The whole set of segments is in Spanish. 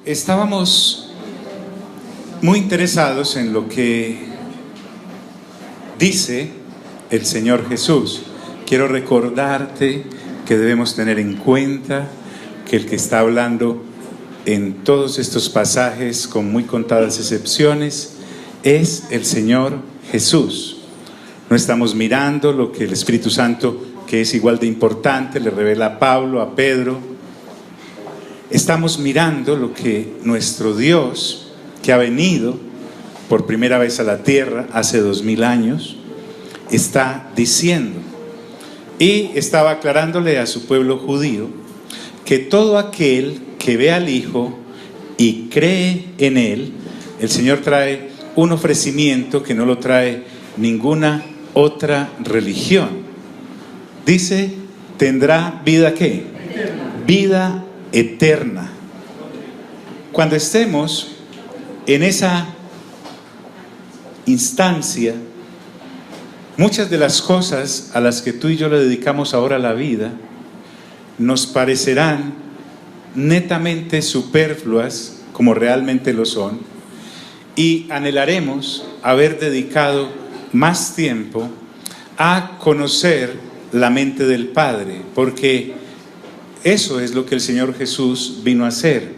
Estábamos muy interesados en lo que dice el Señor Jesús. Quiero recordarte que debemos tener en cuenta que el que está hablando en todos estos pasajes, con muy contadas excepciones, es el Señor Jesús. No estamos mirando lo que el Espíritu Santo, que es igual de importante, le revela a Pablo, a Pedro. Estamos mirando lo que nuestro Dios, que ha venido por primera vez a la tierra hace 2000 años, está diciendo. Y estaba aclarándole a su pueblo judío que todo aquel que ve al Hijo y cree en Él, el Señor trae un ofrecimiento que no lo trae ninguna otra religión. Dice, tendrá vida ¿qué? Vida eterna. Cuando estemos en esa instancia, muchas de las cosas a las que tú y yo le dedicamos ahora la vida nos parecerán netamente superfluas, como realmente lo son, y anhelaremos haber dedicado más tiempo a conocer la mente del Padre, porque eso es lo que el Señor Jesús vino a hacer,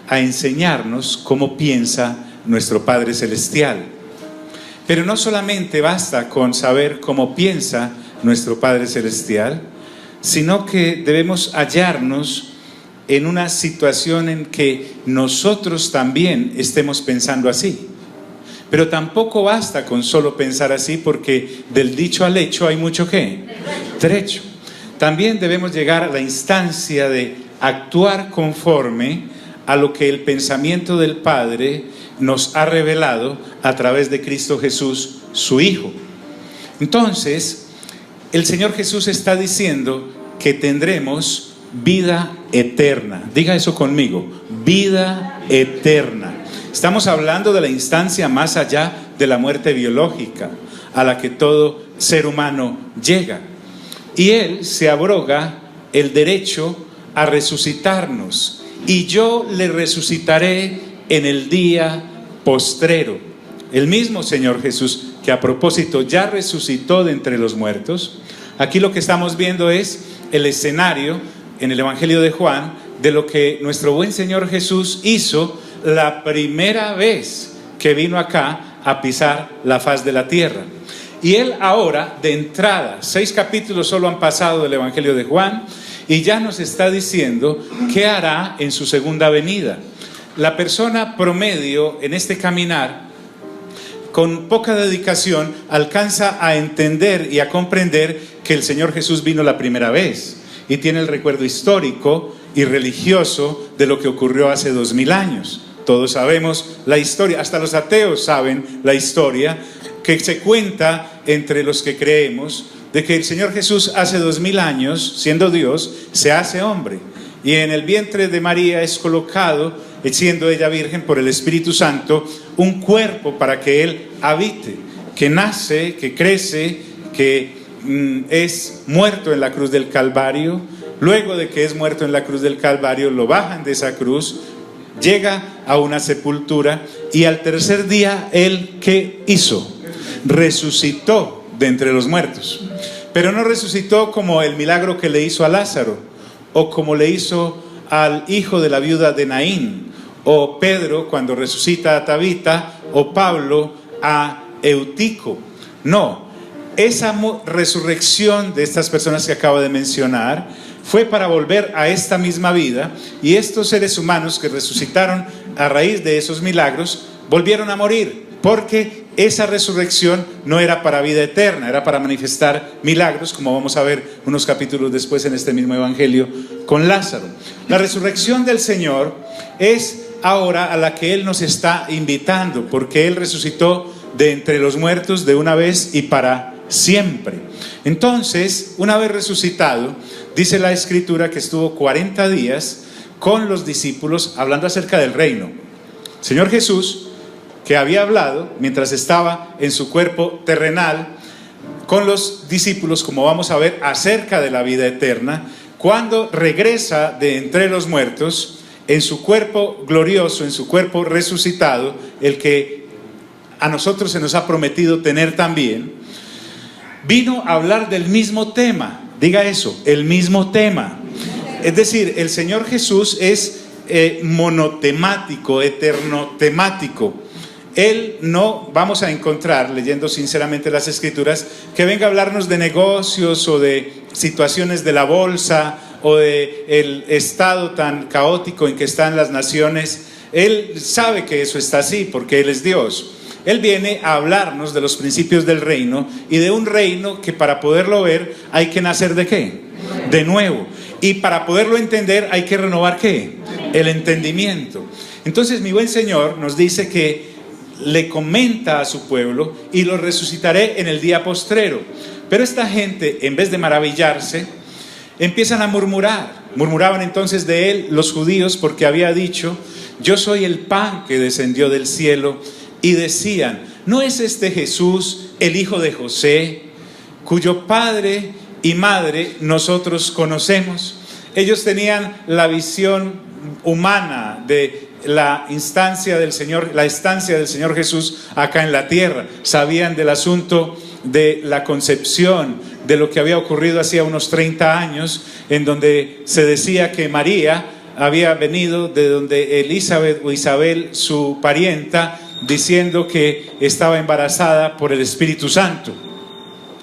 a enseñarnos cómo piensa nuestro Padre Celestial. Pero no solamente basta con saber cómo piensa nuestro Padre Celestial, sino que debemos hallarnos en una situación en que nosotros también estemos pensando así. Pero tampoco basta con solo pensar así, porque del dicho al hecho hay mucho ¿qué? Trecho. También debemos llegar a la instancia de actuar conforme a lo que el pensamiento del Padre nos ha revelado a través de Cristo Jesús, su Hijo. Entonces, el Señor Jesús está diciendo que tendremos vida eterna. Diga eso conmigo, vida eterna. Estamos hablando de la instancia más allá de la muerte biológica, a la que todo ser humano llega. Y Él se abroga el derecho a resucitarnos. Y yo le resucitaré en el día postrero. El mismo Señor Jesús, que a propósito ya resucitó de entre los muertos. Aquí lo que estamos viendo es el escenario en el Evangelio de Juan de lo que nuestro buen Señor Jesús hizo la primera vez que vino acá a pisar la faz de la tierra. Y Él ahora, de entrada, 6 capítulos solo han pasado del Evangelio de Juan, y ya nos está diciendo qué hará en su segunda venida. La persona promedio en este caminar, con poca dedicación, alcanza a entender y a comprender que el Señor Jesús vino la primera vez, y tiene el recuerdo histórico y religioso de lo que ocurrió hace 2000 años. Todos sabemos la historia, hasta los ateos saben la historia que se cuenta entre los que creemos, de que el Señor Jesús hace 2000 años, siendo Dios, se hace hombre, y en el vientre de María es colocado, siendo ella virgen por el Espíritu Santo, un cuerpo para que Él habite, que nace, que crece, que es muerto en la cruz del Calvario. Luego de que es muerto en la cruz del Calvario, lo bajan de esa cruz, llega a una sepultura, y al tercer día Él, ¿qué hizo? Resucitó de entre los muertos. Pero no resucitó como el milagro que le hizo a Lázaro, o como le hizo al hijo de la viuda de Naín, o Pedro cuando resucita a Tabita, o Pablo a Eutico. No, esa resurrección de estas personas que acabo de mencionar fue para volver a esta misma vida, y estos seres humanos que resucitaron a raíz de esos milagros volvieron a morir, porque esa resurrección no era para vida eterna, era para manifestar milagros, como vamos a ver unos capítulos después en este mismo evangelio con Lázaro. La resurrección del Señor es ahora a la que Él nos está invitando, porque Él resucitó de entre los muertos de una vez y para siempre. Entonces, una vez resucitado, dice la Escritura que estuvo 40 días con los discípulos hablando acerca del reino. Señor Jesús, que había hablado mientras estaba en su cuerpo terrenal con los discípulos, como vamos a ver, acerca de la vida eterna, cuando regresa de entre los muertos, en su cuerpo glorioso, en su cuerpo resucitado, el que a nosotros se nos ha prometido tener también, vino a hablar del mismo tema. Diga eso, el mismo tema. Es decir, el Señor Jesús es monotemático, eternotemático. Él no vamos a encontrar, leyendo sinceramente las Escrituras, que venga a hablarnos de negocios o de situaciones de la bolsa o de el estado tan caótico en que están las naciones. Él sabe que eso está así porque Él es Dios. Él viene a hablarnos de los principios del reino y de un reino que para poderlo ver hay que nacer ¿de qué? De nuevo. Y para poderlo entender hay que renovar ¿qué? El entendimiento. Entonces mi buen Señor nos dice que le comenta a su pueblo y lo resucitaré en el día postrero. Pero esta gente, en vez de maravillarse, empiezan a murmurar. Murmuraban entonces de él los judíos porque había dicho: yo soy el pan que descendió del cielo. Y decían: ¿no es este Jesús el hijo de José, cuyo padre y madre nosotros conocemos? Ellos tenían la visión humana de la estancia del Señor Jesús acá en la tierra. Sabían del asunto de la concepción, de lo que había ocurrido hacía unos 30 años, en donde se decía que María había venido de donde Elizabeth o Isabel, su parienta, diciendo que estaba embarazada por el Espíritu Santo.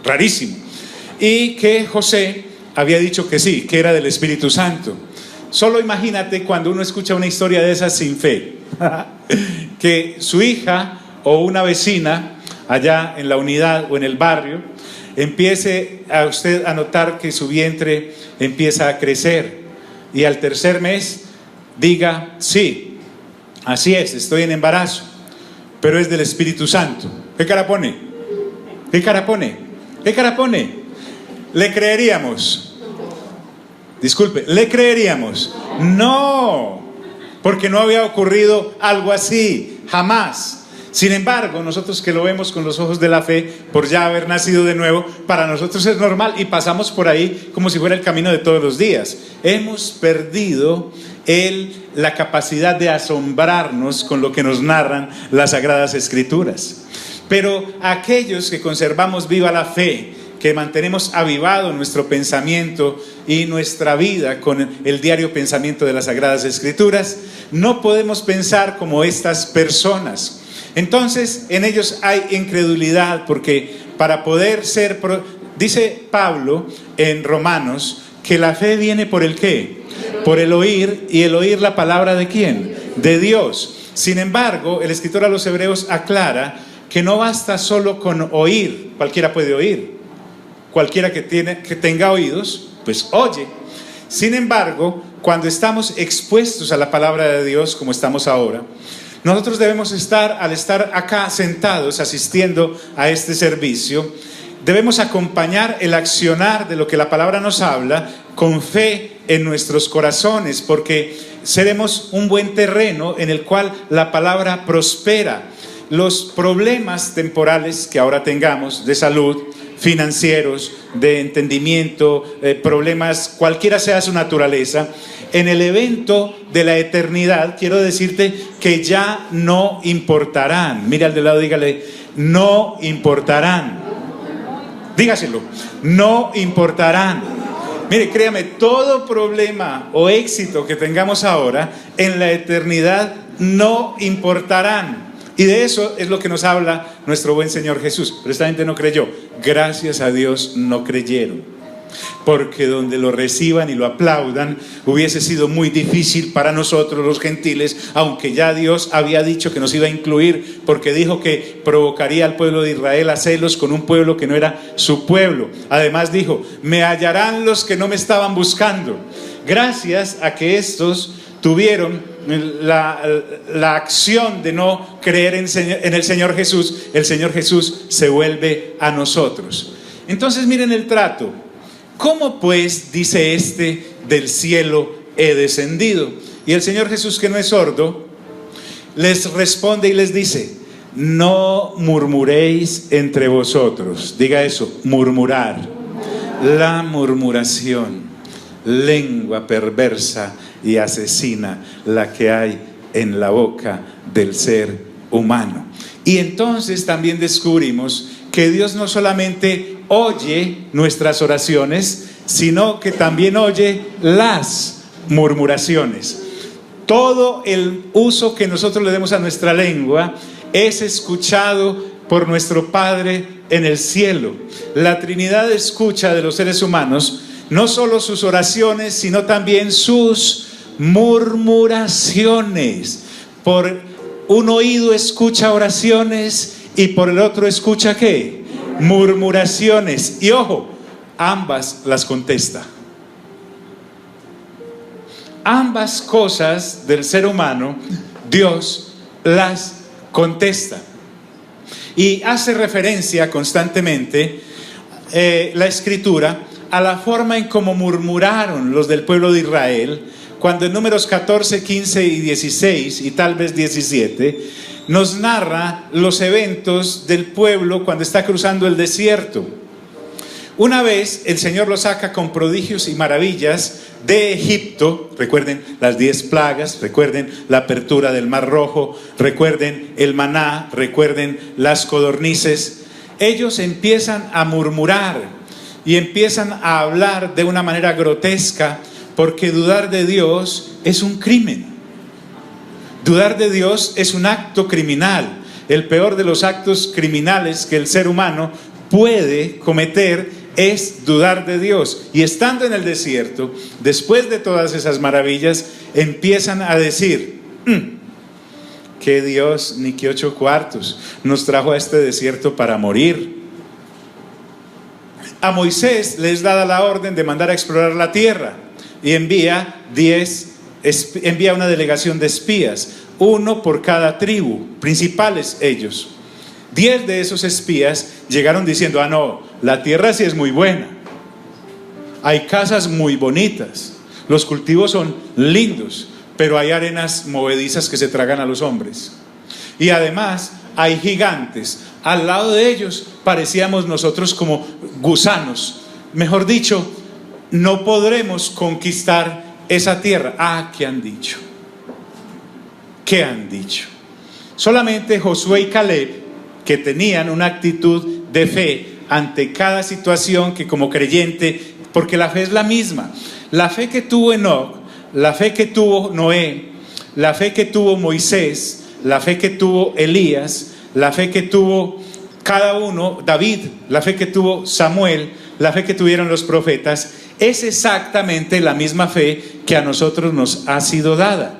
Rarísimo. Y que José había dicho que sí, que era del Espíritu Santo. Solo imagínate cuando uno escucha una historia de esas sin fe, que su hija o una vecina allá en la unidad o en el barrio empiece a usted a notar que su vientre empieza a crecer y al tercer mes diga: sí, así es, estoy en embarazo, pero es del Espíritu Santo. ¿Qué cara pone? ¿Qué cara pone? ¿Qué cara pone? ¿Le creeríamos? Disculpe, ¿le creeríamos? No, porque no había ocurrido algo así, jamás. Sin embargo, nosotros que lo vemos con los ojos de la fe, por ya haber nacido de nuevo, para nosotros es normal y pasamos por ahí como si fuera el camino de todos los días. Hemos perdido la capacidad de asombrarnos con lo que nos narran las Sagradas Escrituras. Pero aquellos que conservamos viva la fe, que mantenemos avivado nuestro pensamiento y nuestra vida con el diario pensamiento de las Sagradas Escrituras, no podemos pensar como estas personas. Entonces en ellos hay incredulidad, porque para poder ser, dice Pablo en Romanos, que la fe viene por el ¿qué? Por el oír, y el oír la palabra ¿de quién? De Dios. Sin embargo, el escritor a los Hebreos aclara que no basta solo con oír. Cualquiera puede oír. Cualquiera que tenga oídos, pues oye. Sin embargo, cuando estamos expuestos a la palabra de Dios, como estamos ahora, nosotros debemos al estar acá sentados asistiendo a este servicio, debemos acompañar el accionar de lo que la palabra nos habla con fe en nuestros corazones, porque seremos un buen terreno en el cual la palabra prospera. Los problemas temporales que ahora tengamos de salud, financieros, de entendimiento, problemas, cualquiera sea su naturaleza, en el evento de la eternidad, quiero decirte que ya no importarán. Mira al de lado, dígale: no importarán. Dígaselo: no importarán. Mire, créame, todo problema o éxito que tengamos ahora, en la eternidad no importarán. Y de eso es lo que nos habla nuestro buen Señor Jesús. Pero esta gente no creyó. Gracias a Dios no creyeron. Porque donde lo reciban y lo aplaudan, hubiese sido muy difícil para nosotros los gentiles, aunque ya Dios había dicho que nos iba a incluir, porque dijo que provocaría al pueblo de Israel a celos con un pueblo que no era su pueblo. Además dijo: me hallarán los que no me estaban buscando. Gracias a que estos tuvieron la acción de no creer en el Señor Jesús, el Señor Jesús se vuelve a nosotros. Entonces miren el trato. ¿Cómo pues, dice del cielo he descendido? Y el Señor Jesús, que no es sordo, les responde y les dice: no murmuréis entre vosotros. Diga eso: murmurar. La murmuración, lengua perversa, y asesina la que hay en la boca del ser humano. Y entonces también descubrimos que Dios no solamente oye nuestras oraciones, sino que también oye las murmuraciones. Todo el uso que nosotros le demos a nuestra lengua es escuchado por nuestro Padre en el cielo. La Trinidad escucha de los seres humanos no solo sus oraciones, sino también sus murmuraciones. Por un oído escucha oraciones y por el otro escucha ¿qué? Murmuraciones. Y ojo, ambas las contesta. Ambas cosas del ser humano, Dios las contesta. Y hace referencia constantemente la Escritura a la forma en cómo murmuraron los del pueblo de Israel, cuando en Números 14, 15 y 16 y tal vez 17 nos narra los eventos del pueblo cuando está cruzando el desierto. Una vez el Señor los saca con prodigios y maravillas de Egipto. Recuerden las 10 plagas, recuerden la apertura del Mar Rojo, recuerden el maná, recuerden las codornices. Ellos empiezan a murmurar y empiezan a hablar de una manera grotesca, porque dudar de Dios es un crimen. Dudar de Dios es un acto criminal, el peor de los actos criminales que el ser humano puede cometer es dudar de Dios. Y estando en el desierto, después de todas esas maravillas, empiezan a decir: que Dios ni que 8 cuartos nos trajo a este desierto para morir. A Moisés les da la orden de mandar a explorar la tierra y envía una delegación de espías, 1 por cada tribu, principales ellos. 10 de esos espías llegaron diciendo: no, la tierra sí es muy buena, hay casas muy bonitas, los cultivos son lindos, pero hay arenas movedizas que se tragan a los hombres, y además hay gigantes. Al lado de ellos parecíamos nosotros como gusanos. Mejor dicho, no podremos conquistar esa tierra. ¿Qué han dicho? ¿Qué han dicho? Solamente Josué y Caleb, que tenían una actitud de fe ante cada situación, que como creyente, porque la fe es la misma, la fe que tuvo Enoc, la fe que tuvo Noé, la fe que tuvo Moisés, la fe que tuvo Elías, la fe que tuvo cada uno, David, la fe que tuvo Samuel, la fe que tuvieron los profetas, es exactamente la misma fe que a nosotros nos ha sido dada,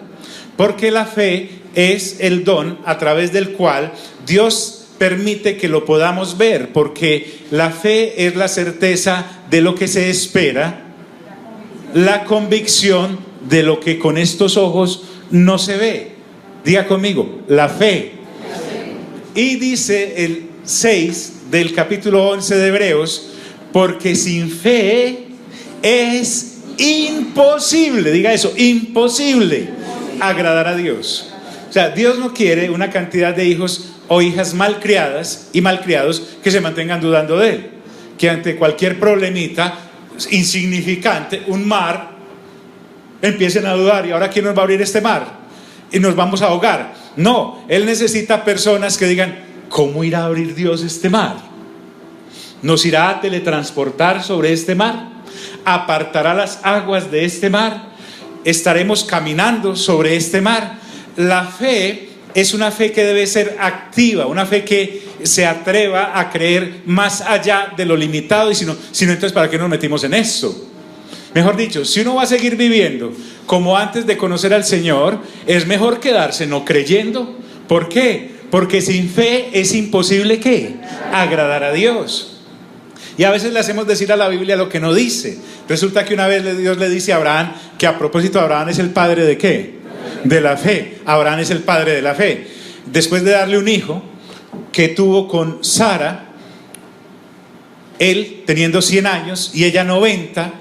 porque la fe es el don a través del cual Dios permite que lo podamos ver, porque la fe es la certeza de lo que se espera, la convicción de lo que con estos ojos no se ve. Diga conmigo, la fe. Y dice el 6 del capítulo 11 de Hebreos: porque sin fe es imposible, diga eso, imposible agradar a Dios. O sea, Dios no quiere una cantidad de hijos o hijas malcriadas y malcriados que se mantengan dudando de Él, que ante cualquier problemita insignificante, un mar, empiecen a dudar: ¿y ahora quién nos va a abrir este mar? Y nos vamos a ahogar. No, Él necesita personas que digan: ¿cómo irá a abrir Dios este mar? ¿Nos irá a teletransportar sobre este mar? ¿Apartará las aguas de este mar? ¿Estaremos caminando sobre este mar? La fe es una fe que debe ser activa, una fe que se atreva a creer más allá de lo limitado. Y si no, entonces ¿para qué nos metimos en esto? Mejor dicho, si uno va a seguir viviendo como antes de conocer al Señor, es mejor quedarse no creyendo. ¿Por qué? Porque sin fe es imposible ¿qué? Agradar a Dios. Y a veces le hacemos decir a la Biblia lo que no dice. Resulta que una vez Dios le dice a Abraham que a propósito Abraham es el padre de ¿qué? De la fe. Abraham es el padre de la fe. Después de darle un hijo que tuvo con Sara, él teniendo 100 años y ella 90,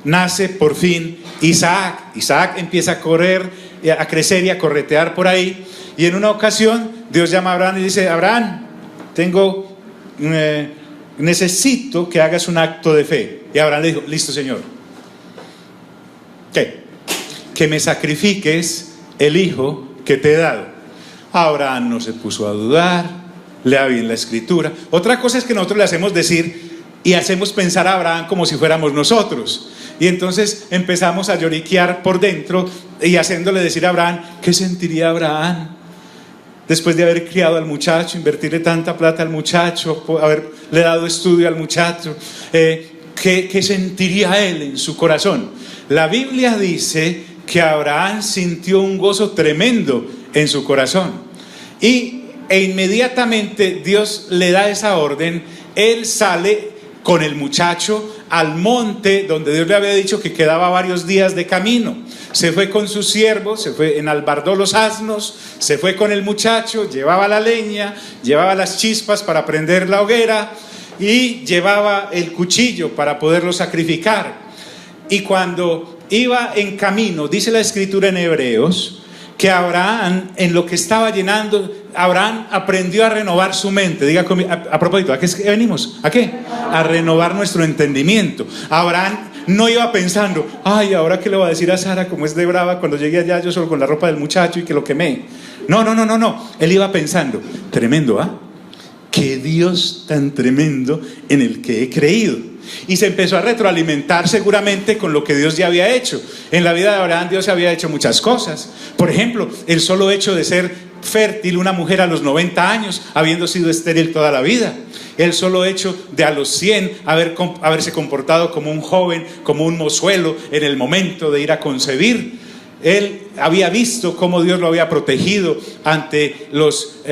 nace por fin Isaac. Isaac empieza a correr, a crecer y a corretear por ahí. Y en una ocasión Dios llama a Abraham y dice: Abraham, necesito que hagas un acto de fe. Y Abraham le dijo: listo, Señor. ¿Qué que me sacrifiques el hijo que te he dado. Abraham no se puso a dudar, lea bien la escritura. Otra cosa es que nosotros le hacemos decir y hacemos pensar a Abraham como si fuéramos nosotros. Y entonces empezamos a lloriquear por dentro y haciéndole decir a Abraham, ¿qué sentiría Abraham después de haber criado al muchacho, invertirle tanta plata al muchacho, haberle dado estudio al muchacho? ¿Qué sentiría él en su corazón? La Biblia dice que Abraham sintió un gozo tremendo en su corazón. E inmediatamente Dios le da esa orden. Él sale con el muchacho al monte donde Dios le había dicho que quedaba varios días de camino. Se fue con sus siervos, enalbardó los asnos, se fue con el muchacho, llevaba la leña, llevaba las chispas para prender la hoguera y llevaba el cuchillo para poderlo sacrificar. Y cuando iba en camino, dice la escritura en Hebreos, que Abraham, en lo que estaba llenando, Abraham aprendió a renovar su mente. Diga conmigo, a propósito, ¿a qué venimos? ¿A qué? A renovar nuestro entendimiento. Abraham no iba pensando, ay, ahora qué le voy a decir a Sara, como es de brava, cuando llegué allá yo solo con la ropa del muchacho y que lo quemé. No. Él iba pensando, tremendo, ¿ah? Qué Dios tan tremendo en el que he creído. Y se empezó a retroalimentar seguramente con lo que Dios ya había hecho. En la vida de Abraham Dios había hecho muchas cosas. Por ejemplo, el solo hecho de ser fértil una mujer a los 90 años, habiendo sido estéril toda la vida. El solo hecho de a los 100 haberse comportado como un joven, como un mozuelo en el momento de ir a concebir. Él había visto cómo Dios lo había protegido ante los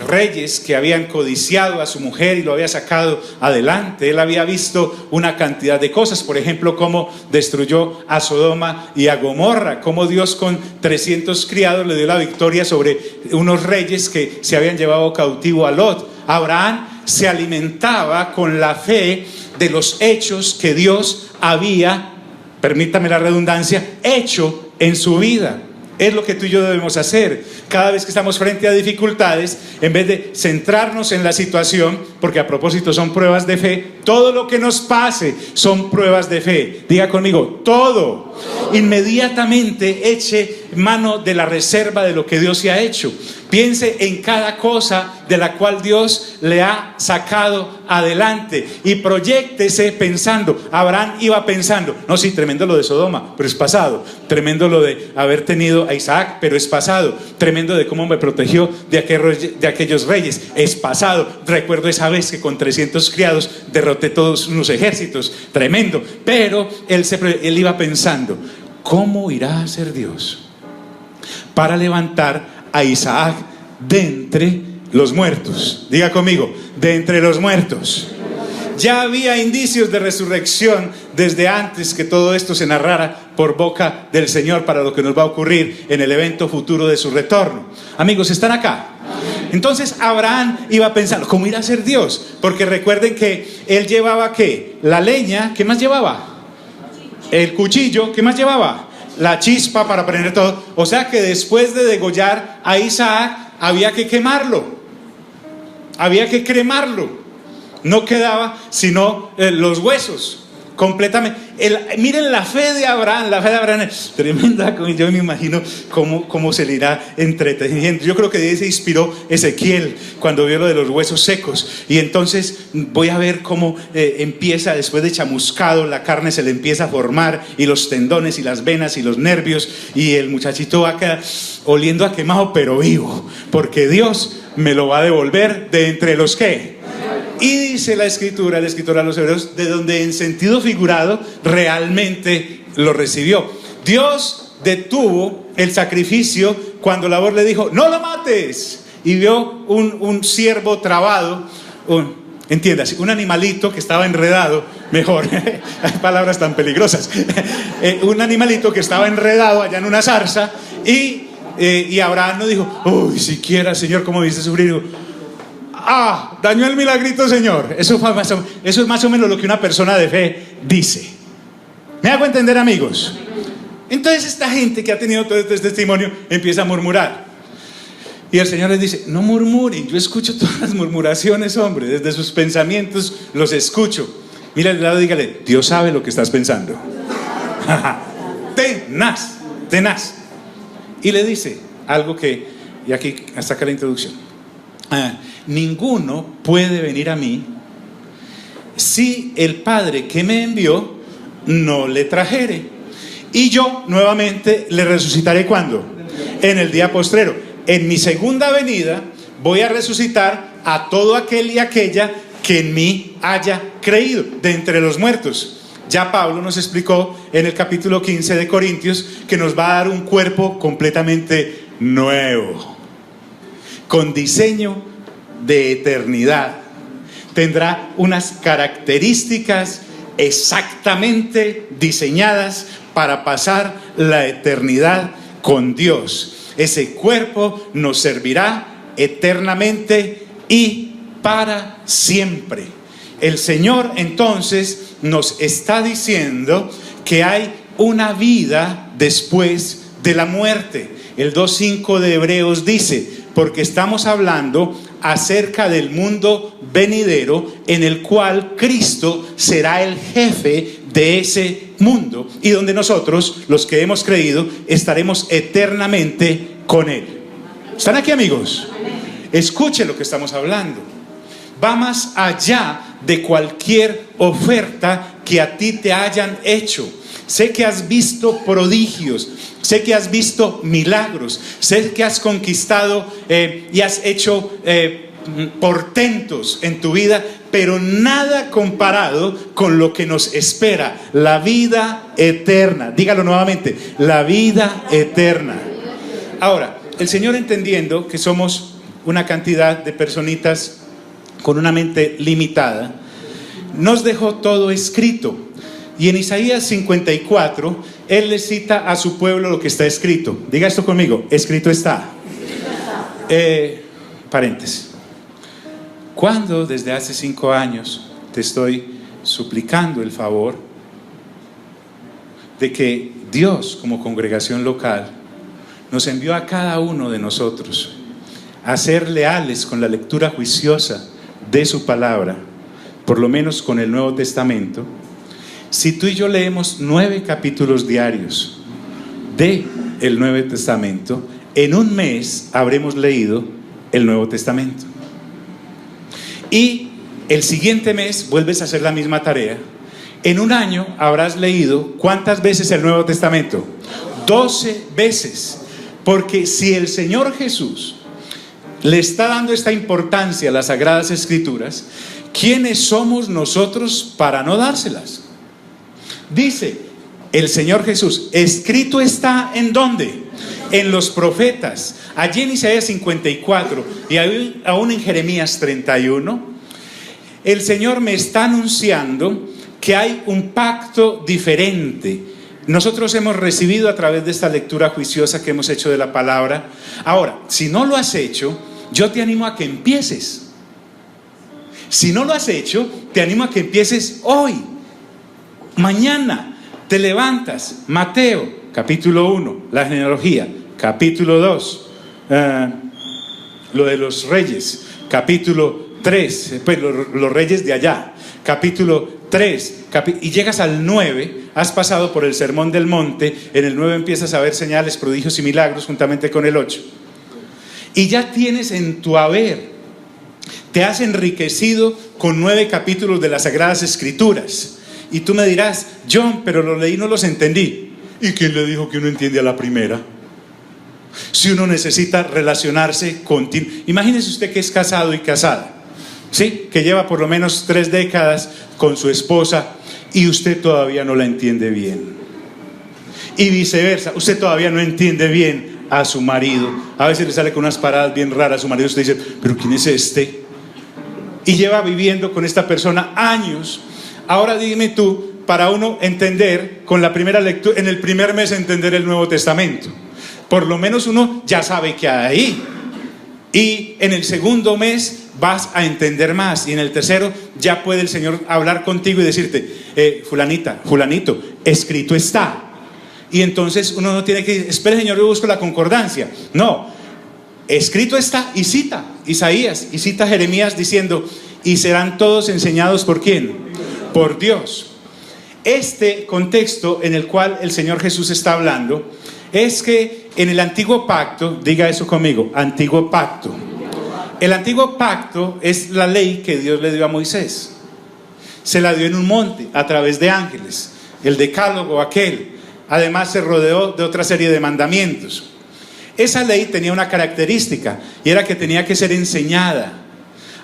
reyes que habían codiciado a su mujer y lo había sacado adelante. Él había visto una cantidad de cosas, por ejemplo, cómo destruyó a Sodoma y a Gomorra, cómo Dios con 300 criados le dio la victoria sobre unos reyes que se habían llevado cautivo a Lot. Abraham se alimentaba con la fe de los hechos que Dios había, permítame la redundancia, hecho en su vida. Es lo que tú y yo debemos hacer. Cada vez que estamos frente a dificultades, en vez de centrarnos en la situación, porque a propósito son pruebas de fe, todo lo que nos pase son pruebas de fe. Diga conmigo, todo. Inmediatamente eche mano de la reserva de lo que Dios se ha hecho. Piense en cada cosa de la cual Dios le ha sacado adelante y proyéctese pensando. Abraham iba pensando, no, sí, tremendo lo de Sodoma, pero es pasado. Tremendo lo de haber tenido a Isaac, pero es pasado. Tremendo de cómo me protegió de aquellos reyes, es pasado. Recuerdo esa vez que con 300 criados derroté todos unos ejércitos, tremendo. Pero él iba pensando, ¿cómo irá a ser Dios para levantar a Isaac de entre los muertos? Diga conmigo, de entre los muertos. Ya había indicios de resurrección desde antes que todo esto se narrara por boca del Señor para lo que nos va a ocurrir en el evento futuro de su retorno. Amigos, ¿están acá? Entonces Abraham iba pensando, ¿cómo irá a ser Dios? Porque recuerden que él llevaba ¿qué? La leña, ¿qué más llevaba? El cuchillo, ¿qué más llevaba? La chispa para prender todo. O sea que después de degollar a Isaac había que quemarlo, había que cremarlo. No quedaba sino los huesos completamente. Miren la fe de Abraham. La fe de Abraham es tremenda. Yo me imagino cómo se le irá entreteniendo. Yo creo que de ahí se inspiró Ezequiel cuando vio lo de los huesos secos. Y entonces voy a ver cómo empieza, después de chamuscado, la carne se le empieza a formar, y los tendones y las venas y los nervios, y el muchachito va acá oliendo a quemado pero vivo, porque Dios me lo va a devolver de entre los que. Y dice el escritor a los hebreos, de donde en sentido figurado realmente lo recibió. Dios detuvo el sacrificio cuando Labor le dijo, no lo mates. Y vio un ciervo trabado, entiéndase, un animalito que estaba enredado, mejor, hay palabras tan peligrosas, un animalito que estaba enredado allá en una zarza, y Abraham no dijo, uy, siquiera, Señor, ¿cómo viste sufrir? Dañó el milagrito, Señor. Eso es más o menos lo que una persona de fe dice. ¿Me hago entender, amigos? Entonces esta gente que ha tenido todo este testimonio empieza a murmurar. Y el Señor les dice, no murmuren, yo escucho todas las murmuraciones, hombre, desde sus pensamientos los escucho. Mira al lado y dígale, Dios sabe lo que estás pensando. Tenaz. tenaz. Y le dice algo que, y aquí hasta acá la introducción. Ninguno puede venir a mí si el Padre que me envió no le trajere. Y yo nuevamente le resucitaré, ¿cuándo? En el día postrero. En mi segunda venida voy a resucitar a todo aquel y aquella que en mí haya creído de entre los muertos. Ya Pablo nos explicó en el capítulo 15 de Corintios que nos va a dar un cuerpo completamente nuevo, con diseño de eternidad. Tendrá unas características exactamente diseñadas para pasar la eternidad con Dios. Ese cuerpo nos servirá eternamente y para siempre. El Señor entonces nos está diciendo que hay una vida después de la muerte. El 2:5 de Hebreos dice: porque estamos hablando acerca del mundo venidero en el cual Cristo será el jefe de ese mundo y donde nosotros, los que hemos creído, estaremos eternamente con Él. ¿Están aquí, amigos? Escuche lo que estamos hablando. Va más allá de cualquier oferta que a ti te hayan hecho. Sé que has visto prodigios, sé que has visto milagros, sé que has conquistado y has hecho portentos en tu vida, pero nada comparado con lo que nos espera, la vida eterna. Dígalo nuevamente, la vida eterna. Ahora, el Señor, entendiendo que somos una cantidad de personitas con una mente limitada, nos dejó todo escrito. Y en Isaías 54, Él le cita a su pueblo lo que está escrito. Diga esto conmigo: escrito está. Paréntesis. Cuando desde hace 5 años te estoy suplicando el favor de que Dios, como congregación local, nos envió a cada uno de nosotros a ser leales con la lectura juiciosa de su palabra, por lo menos con el Nuevo Testamento. Si tú y yo leemos 9 capítulos diarios de el Nuevo Testamento, en un mes habremos leído el Nuevo Testamento. Y el siguiente mes vuelves a hacer la misma tarea. En un año habrás leído ¿cuántas veces el Nuevo Testamento? 12 veces. Porque si el Señor Jesús le está dando esta importancia a las Sagradas Escrituras, ¿quiénes somos nosotros para no dárselas? Dice el Señor Jesús: escrito está, ¿en dónde? En los profetas. Allí en Isaías 54 y aún en Jeremías 31, el Señor me está anunciando que hay un pacto diferente. Nosotros hemos recibido a través de esta lectura juiciosa que hemos hecho de la palabra. Ahora, si no lo has hecho, yo te animo a que empieces. Si no lo has hecho, te animo a que empieces hoy. Mañana te levantas. Mateo, capítulo 1, la genealogía. Capítulo 2, lo de los reyes. Capítulo 3, pues los reyes de allá. Capítulo 3, y llegas al 9, has pasado por el Sermón del Monte. En el 9 empiezas a ver señales, prodigios y milagros juntamente con el 8. Y ya tienes en tu haber, te has enriquecido con 9 capítulos de las Sagradas Escrituras. Y tú me dirás: John, pero los leí y no los entendí. ¿Y quién le dijo que uno entiende a la primera? Si uno necesita relacionarse imagínese usted que es casado y casada, ¿sí? Que lleva por lo menos 3 décadas con su esposa y usted todavía no la entiende bien. Y viceversa, usted todavía no entiende bien a su marido. A veces le sale con unas paradas bien raras a su marido. Usted dice: ¿pero quién es este? Y lleva viviendo con esta persona años. Ahora dime tú, para uno entender con la primera lectura, en el primer mes entender el Nuevo Testamento, por lo menos uno ya sabe que hay ahí. Y en el segundo mes vas a entender más. Y en el tercero ya puede el Señor hablar contigo y decirte: fulanita, fulanito, escrito está. Y entonces uno no tiene que decir: espere, Señor, yo busco la concordancia. No, escrito está, y cita Isaías y cita Jeremías diciendo: y serán todos enseñados ¿por quién? Por Dios. Este contexto en el cual el Señor Jesús está hablando es que en el antiguo pacto, diga eso conmigo, antiguo pacto. El antiguo pacto es la ley que Dios le dio a Moisés. Se la dio en un monte a través de ángeles, el decálogo aquel. Además se rodeó de otra serie de mandamientos. Esa ley tenía una característica y era que tenía que ser enseñada.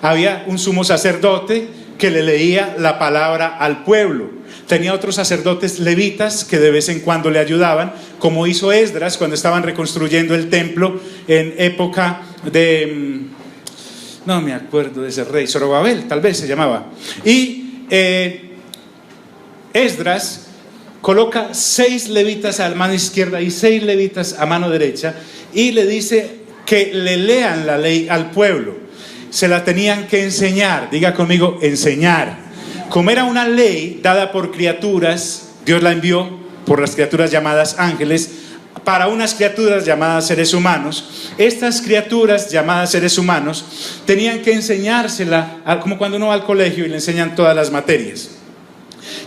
Había un sumo sacerdote que le leía la palabra al pueblo. Tenía otros sacerdotes levitas que de vez en cuando le ayudaban, como hizo Esdras cuando estaban reconstruyendo el templo en época de, no me acuerdo de ese rey, Zorobabel tal vez se llamaba. Y Esdras coloca 6 levitas a mano izquierda y 6 levitas a mano derecha y le dice que le lean la ley al pueblo. Se la tenían que enseñar, diga conmigo, enseñar. Como era una ley dada por criaturas, Dios la envió por las criaturas llamadas ángeles para unas criaturas llamadas seres humanos. Estas criaturas llamadas seres humanos tenían que enseñársela, como cuando uno va al colegio y le enseñan todas las materias.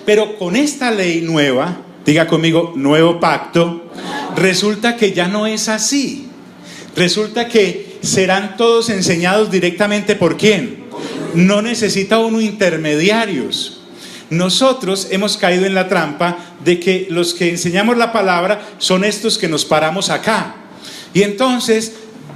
Pero con esta ley nueva, diga conmigo, nuevo pacto, resulta que ya no es así. Resulta que serán todos enseñados directamente ¿por quién? No necesita uno intermediarios. Nosotros hemos caído en la trampa de que los que enseñamos la palabra son estos que nos paramos acá. Y entonces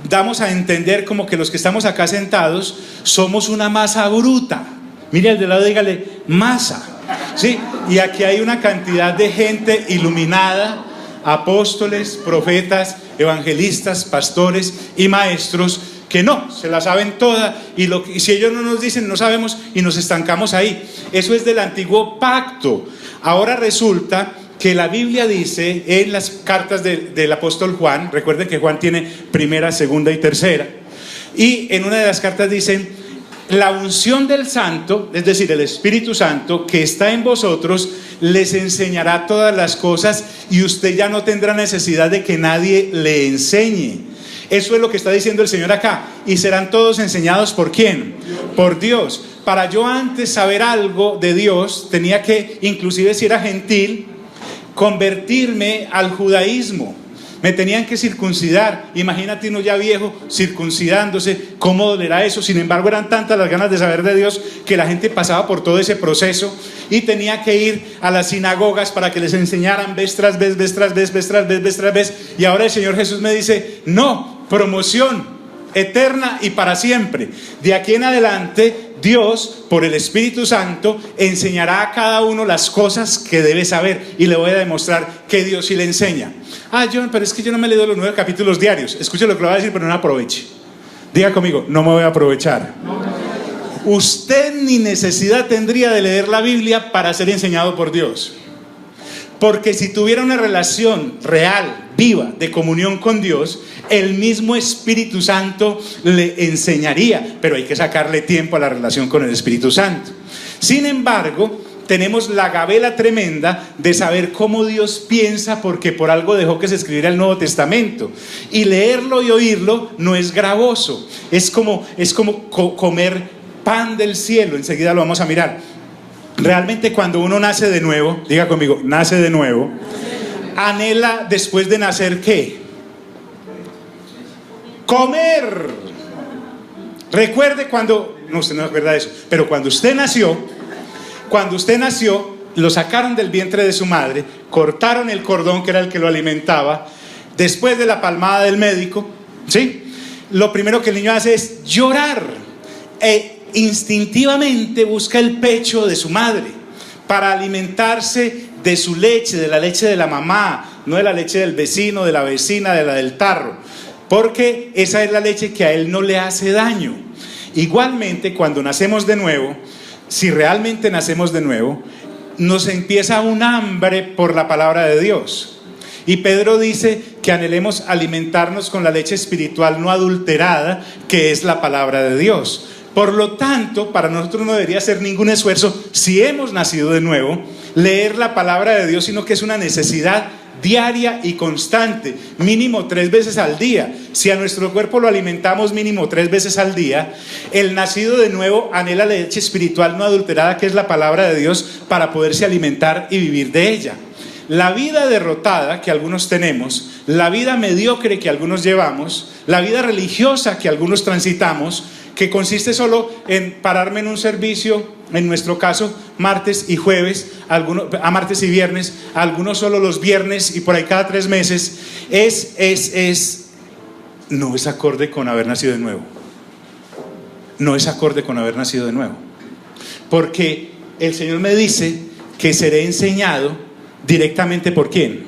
damos a entender como que los que estamos acá sentados somos una masa bruta. Mire al de lado, dígale, masa. ¿Sí? Y aquí hay una cantidad de gente iluminada, apóstoles, profetas, evangelistas, pastores y maestros que no, se la saben toda y si ellos no nos dicen, no sabemos y nos estancamos ahí. Eso es del antiguo pacto. Ahora resulta que la Biblia dice en las cartas del apóstol Juan, recuerden que Juan tiene primera, segunda y tercera, y en una de las cartas dicen: la unción del Santo, es decir, el Espíritu Santo que está en vosotros, les enseñará todas las cosas y usted ya no tendrá necesidad de que nadie le enseñe. Eso es lo que está diciendo el Señor acá. Y serán todos enseñados ¿por quién? Por Dios. Para yo antes saber algo de Dios, tenía que, inclusive si era gentil, convertirme al judaísmo. Me tenían que circuncidar. Imagínate uno ya viejo circuncidándose, ¿cómo dolerá eso? Sin embargo, eran tantas las ganas de saber de Dios que la gente pasaba por todo ese proceso y tenía que ir a las sinagogas para que les enseñaran vez tras vez, vez tras vez, vez tras vez, vez tras vez. Y ahora el Señor Jesús me dice: no, promoción eterna y para siempre. De aquí en adelante, Dios, por el Espíritu Santo, enseñará a cada uno las cosas que debe saber. Y le voy a demostrar que Dios sí le enseña. John, pero es que yo no me he leído los 9 capítulos diarios. Escuche lo que le voy a decir, pero no aproveche. Diga conmigo, no me voy a aprovechar. Usted ni necesidad tendría de leer la Biblia para ser enseñado por Dios. Porque si tuviera una relación real, viva, de comunión con Dios, el mismo Espíritu Santo le enseñaría. Pero hay que sacarle tiempo a la relación con el Espíritu Santo. Sin embargo, tenemos la gabela tremenda de saber cómo Dios piensa, porque por algo dejó que se escribiera el Nuevo Testamento. Y leerlo y oírlo no es gravoso. Es como comer pan del cielo. Enseguida lo vamos a mirar. Realmente cuando uno nace de nuevo, diga conmigo, nace de nuevo, anhela después de nacer ¿qué? Comer. Recuerde cuando, no, usted no se acuerda de eso, pero cuando usted nació, lo sacaron del vientre de su madre, cortaron el cordón que era el que lo alimentaba, después de la palmada del médico, ¿sí? Lo primero que el niño hace es llorar instintivamente busca el pecho de su madre para alimentarse de su leche, de la leche de la mamá, no de la leche del vecino, de la vecina, de la del tarro, porque esa es la leche que a él no le hace daño. Igualmente, cuando nacemos de nuevo, si realmente nacemos de nuevo, nos empieza un hambre por la palabra de Dios. Y Pedro dice que anhelemos alimentarnos con la leche espiritual no adulterada, que es la palabra de Dios. Por lo tanto, para nosotros no debería ser ningún esfuerzo, si hemos nacido de nuevo, leer la palabra de Dios, sino que es una necesidad diaria y constante, mínimo 3 veces al día. Si a nuestro cuerpo lo alimentamos mínimo 3 veces al día, el nacido de nuevo anhela la leche espiritual no adulterada, que es la palabra de Dios, para poderse alimentar y vivir de ella. la vida derrotada que algunos tenemos, la vida mediocre que algunos llevamos, la vida religiosa que algunos transitamos, que consiste solo en pararme en un servicio, en nuestro caso martes y jueves, martes y viernes, algunos solo los viernes y por ahí cada 3 meses, no es acorde con haber nacido de nuevo. No es acorde con haber nacido de nuevo. Porque el Señor me dice que seré enseñado directamente ¿por quién?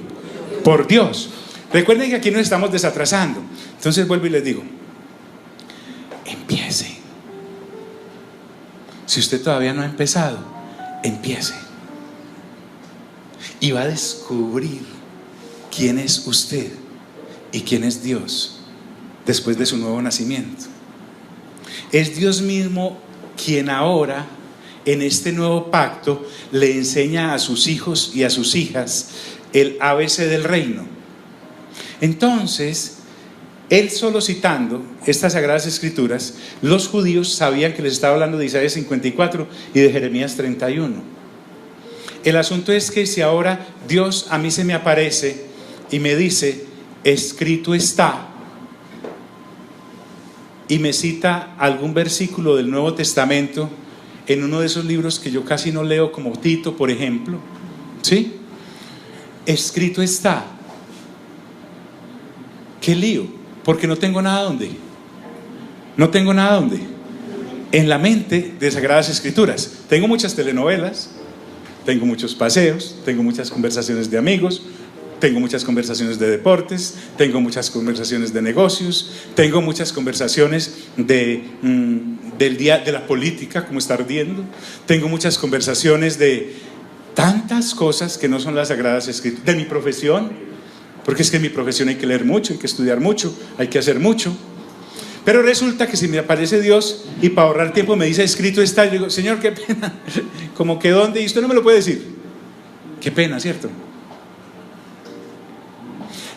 Por Dios. Recuerden que aquí nos estamos desatrasando. Entonces vuelvo y les digo, empiece. Si usted todavía no ha empezado, empiece. Y va a descubrir quién es usted y quién es Dios después de su nuevo nacimiento. Es Dios mismo quien ahora, en este nuevo pacto, le enseña a sus hijos y a sus hijas el ABC del reino. Entonces, él solo citando estas sagradas escrituras, los judíos sabían que les estaba hablando de Isaías 54 y de Jeremías 31. El asunto es que si ahora Dios a mí se me aparece y me dice, escrito está, y me cita algún versículo del Nuevo Testamento en uno de esos libros que yo casi no leo, como Tito, por ejemplo, ¿sí? Escrito está. ¿Qué lío? Porque no tengo nada donde. No tengo nada donde. En la mente de Sagradas Escrituras. Tengo muchas telenovelas, tengo muchos paseos, tengo muchas conversaciones de amigos, tengo muchas conversaciones de deportes, tengo muchas conversaciones de negocios, tengo muchas conversaciones del día de la política, como está ardiendo, tengo muchas conversaciones de tantas cosas que no son las Sagradas Escrituras, de mi profesión, porque es que en mi profesión hay que leer mucho, hay que estudiar mucho, hay que hacer mucho. Pero resulta que si me aparece Dios y para ahorrar tiempo me dice escrito está, yo digo, Señor, qué pena, como que dónde, y usted no me lo puede decir. Qué pena, ¿cierto?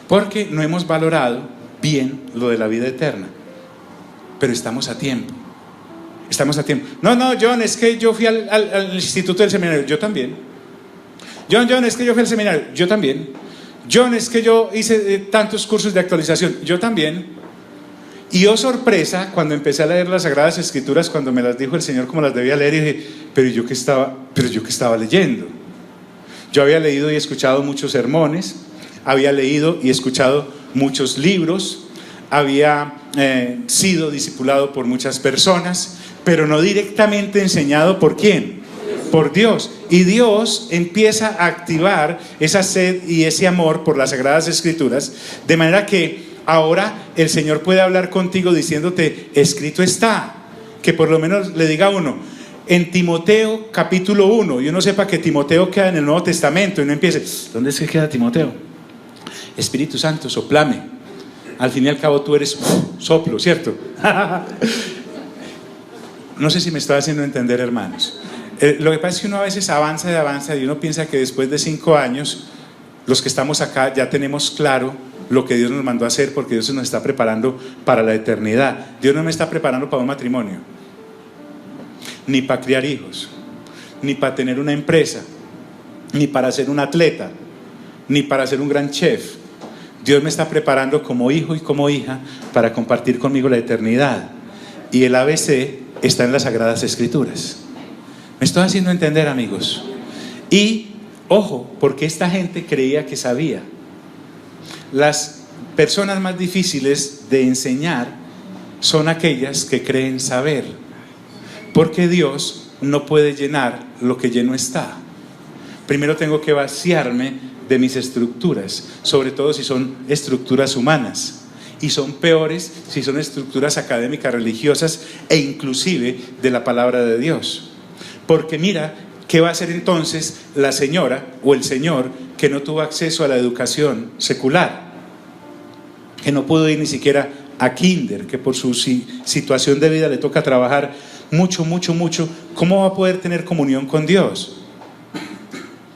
Porque no hemos valorado bien lo de la vida eterna. Pero estamos a tiempo. Estamos a tiempo. No, John, es que yo fui al instituto del seminario. Yo también. John, es que yo fui al seminario. Yo también. John, es que yo hice tantos cursos de actualización. Yo también. Y oh sorpresa, cuando empecé a leer las Sagradas Escrituras, cuando me las dijo el Señor como las debía leer, y dije, pero yo qué estaba leyendo. Yo había leído y escuchado muchos sermones, había leído y escuchado muchos libros, había sido discipulado por muchas personas, pero no directamente enseñado ¿por quién? Por Dios. Y Dios empieza a activar esa sed y ese amor por las Sagradas Escrituras, de manera que ahora el Señor puede hablar contigo diciéndote, escrito está, que por lo menos le diga a uno, en Timoteo capítulo 1, y uno sepa que Timoteo queda en el Nuevo Testamento, y uno empiece, ¿dónde es que queda Timoteo? Espíritu Santo, soplame. Al fin y al cabo tú eres soplo, ¿cierto? No sé si me estoy haciendo entender, hermanos. Lo que pasa es que uno a veces avanza y uno piensa que después de 5 años, los que estamos acá ya tenemos claro lo que Dios nos mandó a hacer, porque Dios nos está preparando para la eternidad. Dios no me está preparando para un matrimonio, ni para criar hijos, ni para tener una empresa, ni para ser un atleta, ni para ser un gran chef. Dios me está preparando como hijo y como hija para compartir conmigo la eternidad. Y el ABC está en las Sagradas Escrituras. ¿Me estoy haciendo entender, amigos? Y ojo, porque esta gente creía que sabía. Las personas más difíciles de enseñar son aquellas que creen saber, porque Dios no puede llenar lo que lleno está. Primero tengo que vaciarme de mis estructuras, sobre todo si son estructuras humanas, y son peores si son estructuras académicas, religiosas e inclusive de la palabra de Dios. Porque mira, ¿qué va a hacer entonces la señora o el señor que no tuvo acceso a la educación secular? Que no pudo ir ni siquiera a kinder, que por su situación de vida le toca trabajar mucho. ¿Cómo va a poder tener comunión con Dios?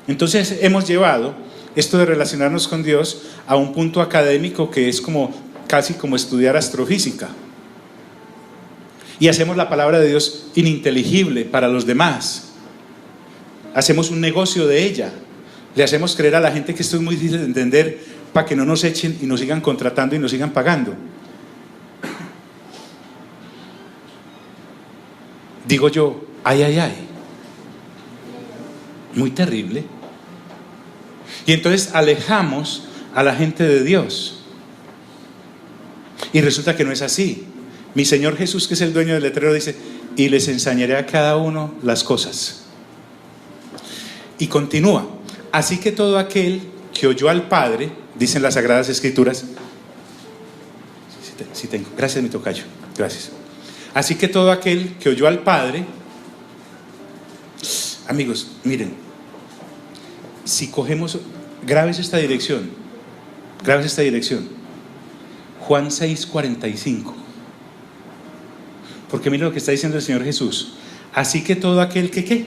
Entonces hemos llevado esto de relacionarnos con Dios a un punto académico que es casi como estudiar astrofísica. Y hacemos la palabra de Dios ininteligible para los demás. Hacemos un negocio de ella, Le hacemos creer a la gente que esto es muy difícil de entender para que no nos echen y nos sigan contratando y nos sigan pagando. Digo yo, ay, ay, ay, muy terrible. Y entonces alejamos a la gente de Dios. Y resulta que no es así. Mi Señor Jesús, que es el dueño del letrero, dice: y les enseñaré a cada uno las cosas. Y continúa: así que todo aquel que oyó al Padre, dicen las Sagradas Escrituras. Sí tengo. Gracias, mi tocayo. Gracias. Así que todo aquel que oyó al Padre. Amigos, miren, si cogemos, grabes esta dirección. Juan 6:45. Porque miren lo que está diciendo el Señor Jesús. Así que todo aquel que ¿qué?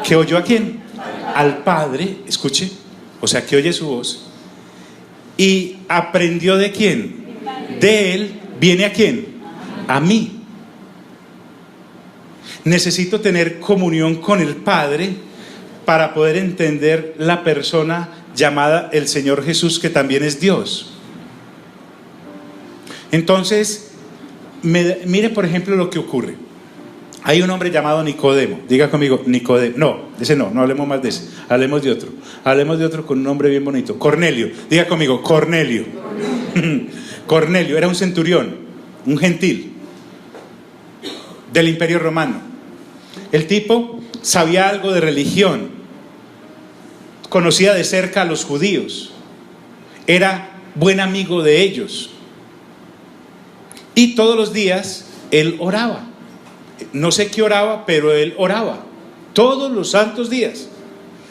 Que oyó ¿a quién? Al Padre, escuche, o sea, que oye su voz, y aprendió ¿de quién? De Él, viene ¿a quién? A mí. Necesito tener comunión con el Padre para poder entender la persona llamada el Señor Jesús, que también es Dios. Entonces, mire por ejemplo lo que ocurre. Hay un hombre llamado Nicodemo. Diga conmigo, Nicodemo. No, ese no hablemos más de ese. Hablemos de otro. Hablemos de otro con un nombre bien bonito. Cornelio. Diga conmigo, Cornelio. Cornelio era un centurión, un gentil del Imperio Romano. El tipo sabía algo de religión, conocía de cerca a los judíos, era buen amigo de ellos, y todos los días él oraba. No sé qué oraba, pero él oraba todos los santos días,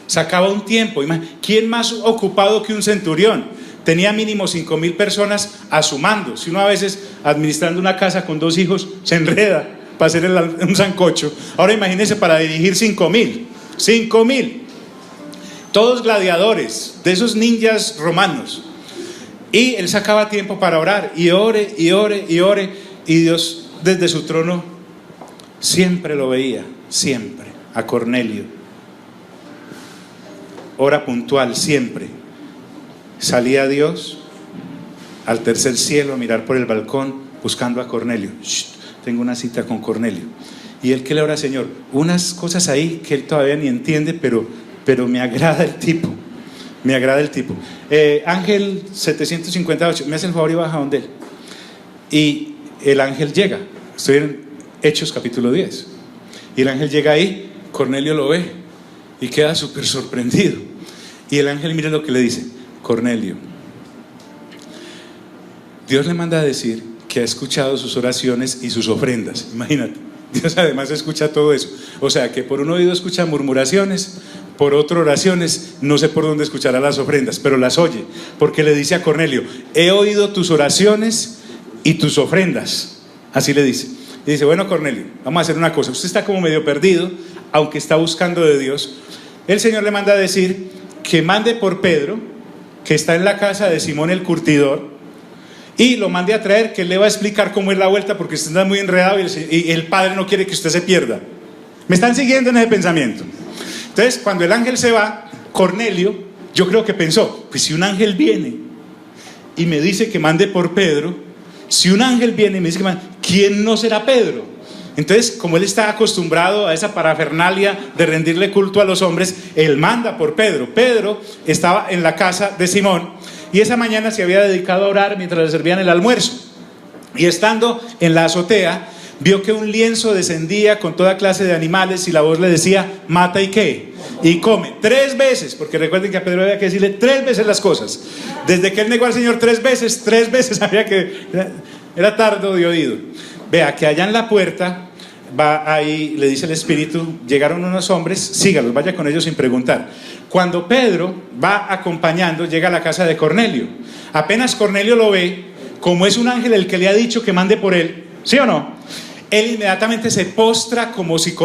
sacaba un tiempo. ¿Quién más ocupado que un centurión? Tenía mínimo 5,000 personas a su mando. Si uno a veces administrando una casa con 2 hijos se enreda para hacer un sancocho, ahora imagínense para dirigir 5,000, todos gladiadores, de esos ninjas romanos. Y él sacaba tiempo para orar, y ore, y Dios desde su trono siempre lo veía, siempre, a Cornelio. Hora puntual, siempre. Salía Dios al tercer cielo a mirar por el balcón buscando a Cornelio. Tengo una cita con Cornelio. Y él que le ora: Señor, unas cosas ahí que él todavía ni entiende, pero me agrada el tipo. Ángel 758, me hace el favor y baja donde él. Y el ángel llega. Estoy en Hechos capítulo 10. Y el ángel llega ahí, Cornelio lo ve y queda súper sorprendido. Y el ángel, mire lo que le dice: Cornelio, Dios le manda a decir que ha escuchado sus oraciones y sus ofrendas. Imagínate, Dios además escucha todo eso. O sea que por un oído escucha murmuraciones, por otro oraciones. No sé por dónde escuchará las ofrendas, pero las oye, porque le dice a Cornelio: he oído tus oraciones y tus ofrendas. Así le dice. Y dice: bueno, Cornelio, vamos a hacer una cosa. Usted está como medio perdido, aunque está buscando de Dios. El Señor le manda a decir que mande por Pedro, que está en la casa de Simón el curtidor, y lo mande a traer, que él le va a explicar cómo es la vuelta, porque usted está muy enredado y el Padre no quiere que usted se pierda. ¿Me están siguiendo en ese pensamiento? Entonces, cuando el ángel se va, Cornelio, yo creo que pensó: pues si un ángel viene y me dice que mande por Pedro, si un ángel viene y me dice que mande, ¿quién no será Pedro? Entonces, como él está acostumbrado a esa parafernalia de rendirle culto a los hombres, él manda por Pedro. Pedro estaba en la casa de Simón y esa mañana se había dedicado a orar mientras le servían el almuerzo. Y estando en la azotea, vio que un lienzo descendía con toda clase de animales y la voz le decía: mata y qué, y come. 3 veces, porque recuerden que a Pedro había que decirle 3 veces las cosas. Desde que él negó al Señor 3 veces había que... Era tardo de oído. Vea que allá en la puerta va ahí, le dice el Espíritu: llegaron unos hombres, sígalos, vaya con ellos sin preguntar. Cuando Pedro va acompañando, llega a la casa de Cornelio. Apenas Cornelio lo ve, como es un ángel el que le ha dicho que mande por él, ¿sí o no? Él inmediatamente se postra como si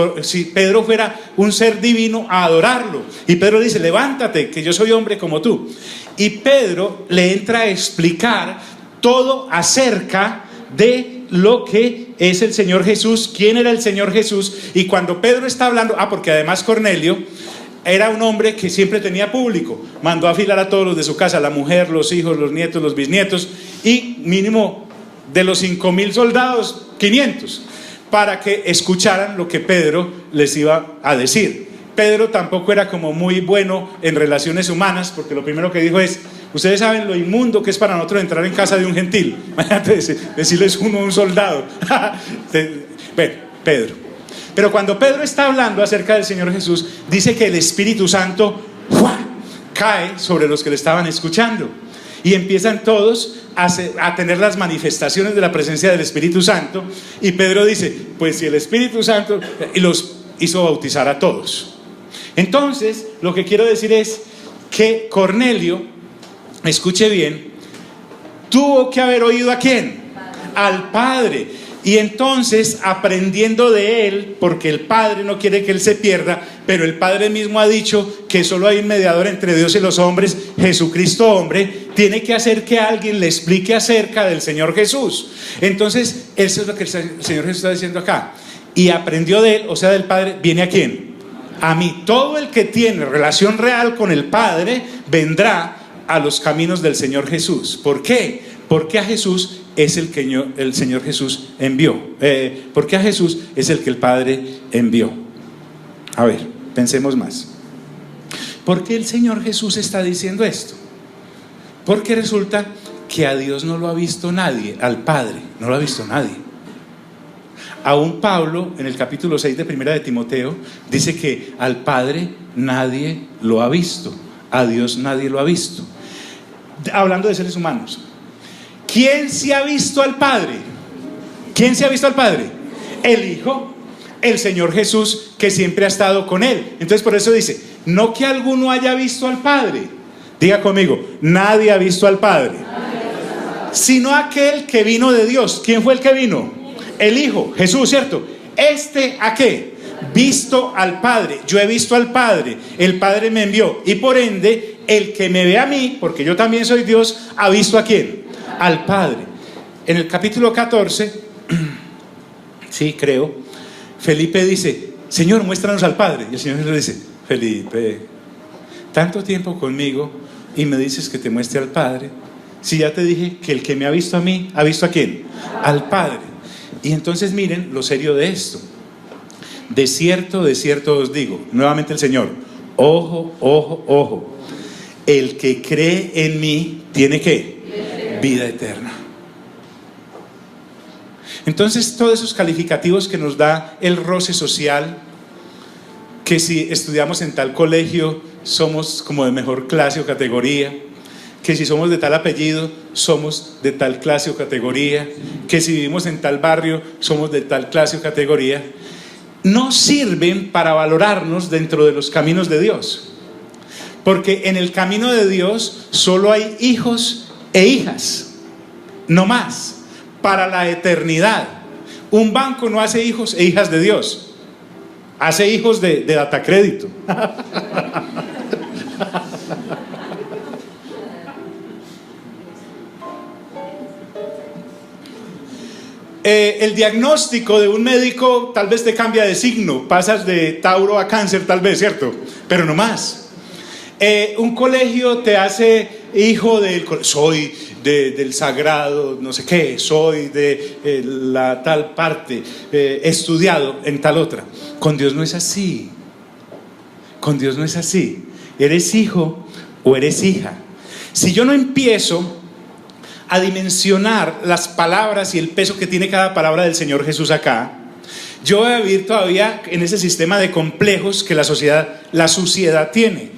Pedro fuera un ser divino a adorarlo. Y Pedro dice: levántate, que yo soy hombre como tú. Y Pedro le entra a explicar todo acerca de lo que es el Señor Jesús, quién era el Señor Jesús. Y cuando Pedro está hablando, porque además Cornelio era un hombre que siempre tenía público. Mandó a afilar a todos los de su casa, la mujer, los hijos, los nietos, los bisnietos, y mínimo de los 5,000 soldados, 500, para que escucharan lo que Pedro les iba a decir. Pedro tampoco era como muy bueno en relaciones humanas, porque lo primero que dijo es: ustedes saben lo inmundo que es para nosotros entrar en casa de un gentil. Imagínate decirles uno a un soldado. Bueno, Pedro. Pero cuando Pedro está hablando acerca del Señor Jesús, dice que el Espíritu Santo ¡fua!, cae sobre los que le estaban escuchando. Y empiezan todos a tener las manifestaciones de la presencia del Espíritu Santo. Y Pedro dice: pues si el Espíritu Santo... Y los hizo bautizar a todos. Entonces, lo que quiero decir es que Cornelio, escuche bien, tuvo que haber oído ¿a quién? Al Padre. Y entonces, aprendiendo de él, porque el Padre no quiere que él se pierda, pero el Padre mismo ha dicho que solo hay un mediador entre Dios y los hombres, Jesucristo hombre, tiene que hacer que alguien le explique acerca del Señor Jesús. Entonces, eso es lo que el Señor Jesús está diciendo acá. Y aprendió de él, o sea, del Padre, ¿viene a quién? A mí. Todo el que tiene relación real con el Padre vendrá a los caminos del Señor Jesús. ¿Por qué? Porque a Jesús es el que el Señor Jesús envió. Porque a Jesús es el que el Padre envió. A ver, pensemos más. ¿Por qué el Señor Jesús está diciendo esto? Porque resulta que a Dios no lo ha visto nadie, al Padre no lo ha visto nadie. Aún Pablo, en el capítulo 6 de Primera de Timoteo, dice que al Padre nadie lo ha visto, a Dios nadie lo ha visto. Hablando de seres humanos, ¿quién se ha visto al Padre? ¿Quién se ha visto al Padre? El Hijo, el Señor Jesús, que siempre ha estado con él. Entonces por eso dice, no que alguno haya visto al Padre, diga conmigo, nadie ha visto al Padre, sino aquel que vino de Dios. ¿Quién fue el que vino? El Hijo, Jesús, ¿cierto? ¿a qué? Visto al Padre. Yo he visto al Padre, el Padre me envió, y por ende el que me ve a mí, porque yo también soy Dios, ha visto ¿a quién? Al Padre. En el capítulo 14, sí, creo, Felipe dice: Señor, muéstranos al Padre. Y el Señor le dice: Felipe, tanto tiempo conmigo y me dices que te muestre al Padre, si ya te dije que el que me ha visto a mí, ¿ha visto a quién? Al Padre. Y entonces miren lo serio de esto. De cierto os digo, nuevamente el Señor, ojo, ojo, ojo, el que cree en mí tiene ¿qué? Vida eterna. Entonces todos esos calificativos que nos da el roce social, que si estudiamos en tal colegio somos como de mejor clase o categoría, que si somos de tal apellido somos de tal clase o categoría, que si vivimos en tal barrio somos de tal clase o categoría, no sirven para valorarnos dentro de los caminos de Dios. Porque en el camino de Dios solo hay hijos e hijas, no más, para la eternidad. Un banco no hace hijos e hijas de Dios, hace hijos de datacrédito. El diagnóstico de un médico tal vez te cambia de signo, pasas de Tauro a Cáncer tal vez, ¿cierto? Pero no más. Un colegio te hace hijo del... Soy del sagrado, no sé qué, soy de la tal parte, estudiado en tal otra. Con Dios no es así. Con Dios no es así. Eres hijo o eres hija. Si yo no empiezo a dimensionar las palabras y el peso que tiene cada palabra del Señor Jesús acá, yo voy a vivir todavía en ese sistema de complejos que la sociedad tiene.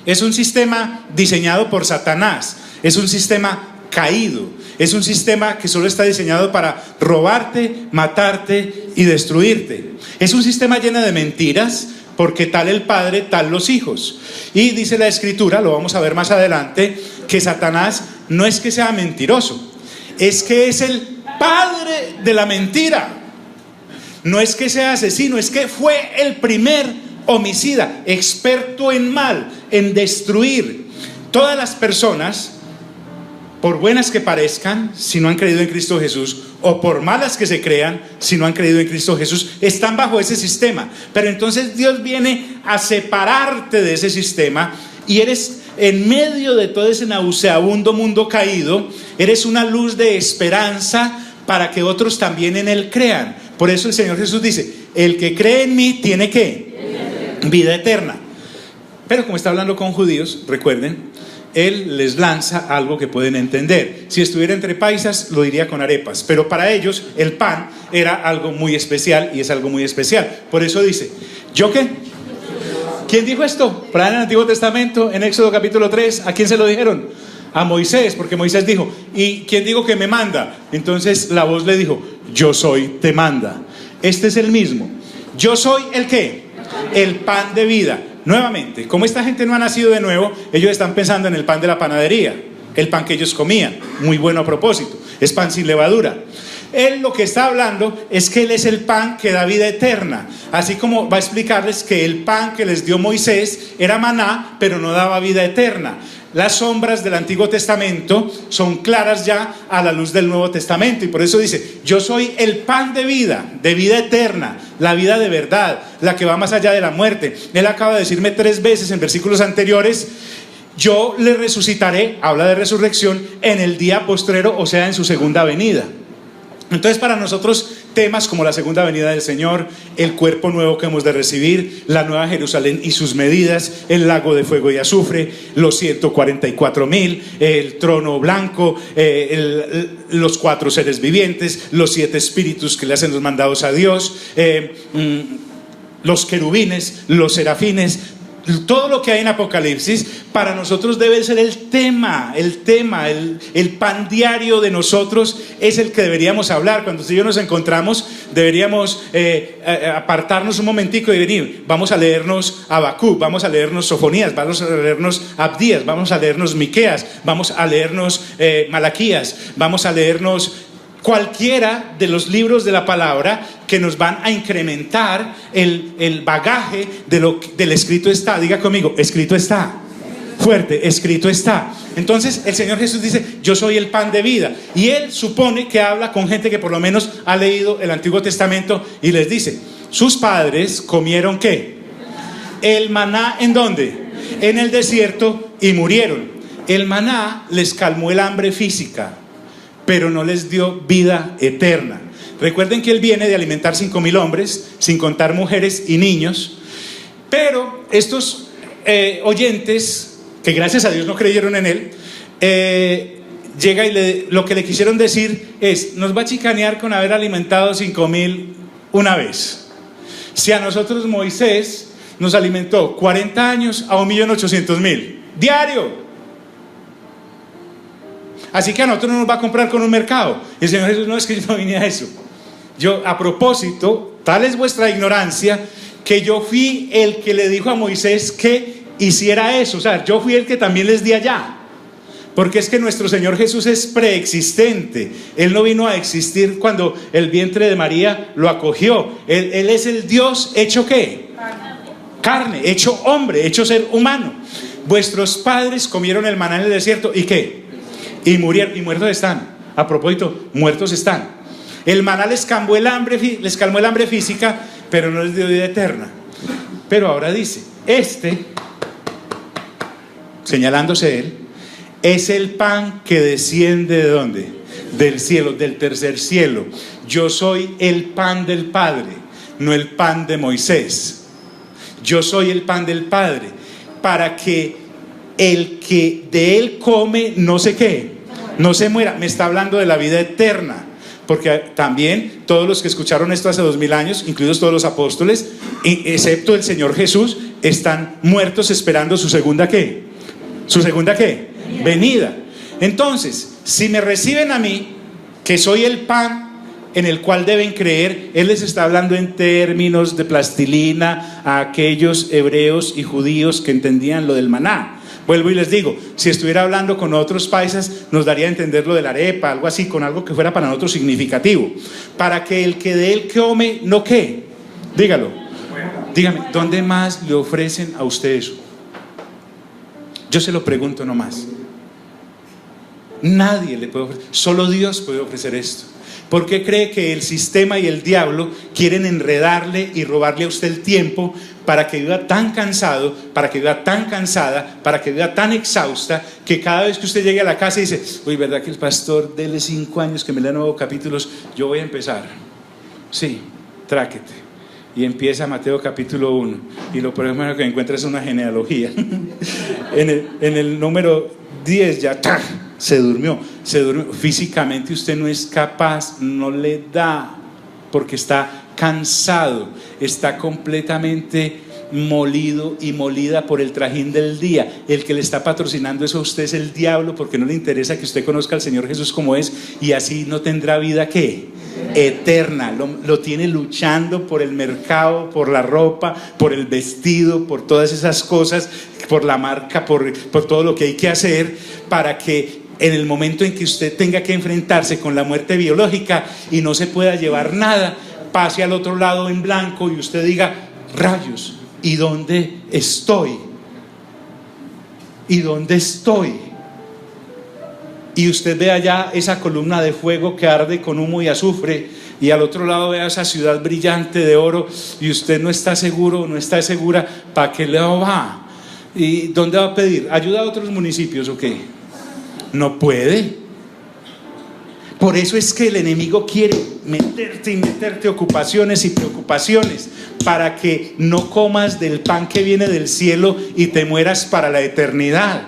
Es un sistema diseñado por Satanás, es un sistema caído, es un sistema que solo está diseñado para robarte, matarte y destruirte. Es un sistema lleno de mentiras, porque tal el padre, tal los hijos. Y dice la Escritura, lo vamos a ver más adelante, que Satanás no es que sea mentiroso, es que es el padre de la mentira. No es que sea asesino, es que fue el primer homicida, experto en mal, en destruir. Todas las personas por buenas que parezcan, si no han creído en Cristo Jesús, o por malas que se crean, si no han creído en Cristo Jesús, están bajo ese sistema. Pero entonces Dios viene a separarte de ese sistema, y eres, en medio de todo ese nauseabundo mundo caído, eres una luz de esperanza para que otros también en Él crean. Por eso el Señor Jesús dice: el que cree en mí tiene ¿qué? Vida eterna. Pero como está hablando con judíos, recuerden, Él les lanza algo que pueden entender. Si estuviera entre paisas, lo diría con arepas, pero para ellos el pan era algo muy especial, y es algo muy especial. Por eso dice: ¿yo qué? ¿Quién dijo esto? Para en el Antiguo Testamento, en Éxodo capítulo 3, ¿a quién se lo dijeron? A Moisés, porque Moisés dijo: ¿y quién digo que me manda? Entonces la voz le dijo: yo soy, te manda. Este es el mismo. Yo soy el ¿qué? El pan de vida. Nuevamente, como esta gente no ha nacido de nuevo, ellos están pensando en el pan de la panadería, el pan que ellos comían, muy bueno a propósito, es pan sin levadura. Él lo que está hablando es que Él es el pan que da vida eterna, así como va a explicarles que el pan que les dio Moisés era maná, pero no daba vida eterna. Las sombras del Antiguo Testamento son claras ya a la luz del Nuevo Testamento, y por eso dice: yo soy el pan de vida eterna, la vida de verdad, la que va más allá de la muerte. Él acaba de decirme 3 veces en versículos anteriores: yo le resucitaré, habla de resurrección, en el día postrero, o sea, en su segunda venida. Entonces, para nosotros, temas como la segunda venida del Señor, el cuerpo nuevo que hemos de recibir, la nueva Jerusalén y sus medidas, el lago de fuego y azufre, los 144,000, el trono blanco, los 4 seres vivientes, los 7 espíritus que le hacen los mandados a Dios, los querubines, los serafines, todo lo que hay en Apocalipsis, para nosotros debe ser el tema, el pan diario de nosotros, es el que deberíamos hablar. Cuando tú y yo nos encontramos, deberíamos apartarnos un momentico y venir: vamos a leernos Habacuc, vamos a leernos Sofonías, vamos a leernos Abdías, vamos a leernos Miqueas, vamos a leernos Malaquías, vamos a leernos cualquiera de los libros de la palabra que nos van a incrementar el bagaje de lo que del escrito está. Diga conmigo: escrito está. Fuerte: escrito está. Entonces el Señor Jesús dice: yo soy el pan de vida, y Él supone que habla con gente que por lo menos ha leído el Antiguo Testamento, y les dice: sus padres comieron ¿qué? El maná. ¿En dónde? En el desierto, y murieron. El maná les calmó el hambre física, pero no les dio vida eterna. Recuerden que Él viene de alimentar 5,000 hombres, sin contar mujeres y niños. Pero estos oyentes, que gracias a Dios no creyeron en Él, llega y lo que le quisieron decir es: nos va a chicanear con haber alimentado 5,000 una vez. Si a nosotros Moisés nos alimentó 40 años a 1.800.000 diario, así que a nosotros no nos va a comprar con un mercado. Y el Señor Jesús: no, es que yo no vine a eso. Yo, a propósito, tal es vuestra ignorancia, que yo fui el que le dijo a Moisés que hiciera eso. O sea, yo fui el que también les di allá. Porque es que nuestro Señor Jesús es preexistente. Él no vino a existir cuando el vientre de María lo acogió. Él es el Dios hecho ¿qué? Carne, hecho hombre, hecho ser humano. Vuestros padres comieron el maná en el desierto, ¿y qué? Y murieron, y muertos están. A propósito, muertos están. El maná les calmó el hambre física, pero no les dio vida eterna. Pero ahora dice: señalándose Él, es el pan que desciende ¿de dónde? Del cielo, del tercer cielo. Yo soy el pan del Padre, no el pan de Moisés. Yo soy el pan del Padre, para que el que de Él come no se ¿qué? No se muera. Me está hablando de la vida eterna, porque también todos los que escucharon esto hace 2000 años, incluidos todos los apóstoles, excepto el Señor Jesús, están muertos esperando su segunda ¿qué? ¿Su segunda qué? Venida. Entonces, si me reciben a mí, que soy el pan en el cual deben creer, Él les está hablando en términos de plastilina a aquellos hebreos y judíos que entendían lo del maná. Vuelvo y les digo, si estuviera hablando con otros paisas, nos daría a entender lo de la arepa, algo así, con algo que fuera para nosotros significativo. Para que el que de Él come, ¿no qué? Dígalo. Dígame, ¿dónde más le ofrecen a usted eso? Yo se lo pregunto nomás. Nadie le puede ofrecer, solo Dios puede ofrecer esto. ¿Por qué cree que el sistema y el diablo quieren enredarle y robarle a usted el tiempo para que viva tan cansado, para que viva tan cansada, para que viva tan exhausta, que cada vez que usted llegue a la casa y dice, uy, ¿verdad que el pastor, dele 5 años que me lea nuevos capítulos, yo voy a empezar? Sí, tráquete. Y empieza Mateo capítulo 1, y lo primero que encuentra es una genealogía. en el número 10 ya se durmió. Físicamente usted no es capaz, no le da, porque está cansado, está completamente molido y molida por el trajín del día. El que le está patrocinando eso a usted es el diablo, porque no le interesa que usted conozca al Señor Jesús como es, y así no tendrá vida ¿qué? Eterna. Lo tiene luchando por el mercado, por la ropa, por el vestido, por todas esas cosas, por la marca, por todo lo que hay que hacer para que en el momento en que usted tenga que enfrentarse con la muerte biológica y no se pueda llevar nada, pase al otro lado en blanco y usted diga, rayos, ¿y dónde estoy? ¿Y dónde estoy? Y usted ve allá esa columna de fuego que arde con humo y azufre, y al otro lado ve a esa ciudad brillante de oro, y usted no está seguro, no está segura, ¿para qué le va? ¿Y dónde va a pedir? ¿Ayuda a otros municipios o qué? No puede. Por eso es que el enemigo quiere meterte ocupaciones y preocupaciones, para que no comas del pan que viene del cielo y te mueras para la eternidad.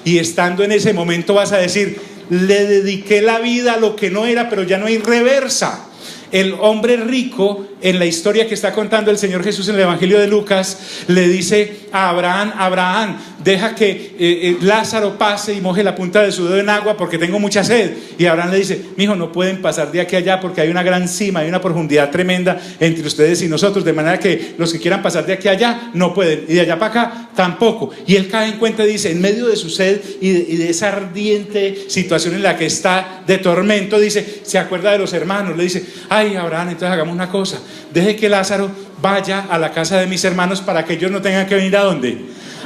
Y estando en ese momento vas a decir, le dediqué la vida a lo que no era, pero ya no hay reversa. El hombre rico, en la historia que está contando el Señor Jesús en el Evangelio de Lucas, le dice a Abraham, Abraham, deja que Lázaro pase y moje la punta de su dedo en agua porque tengo mucha sed. Y Abraham le dice, mijo, no pueden pasar de aquí a allá porque hay una gran cima, hay una profundidad tremenda entre ustedes y nosotros, de manera que los que quieran pasar de aquí a allá no pueden, y de allá para acá tampoco. Y él cae en cuenta y dice, en medio de su sed y de esa ardiente situación en la que está de tormento, dice, se acuerda de los hermanos, le dice, ay, Abraham, entonces hagamos una cosa, deje que Lázaro vaya a la casa de mis hermanos para que ellos no tengan que venir ¿a dónde?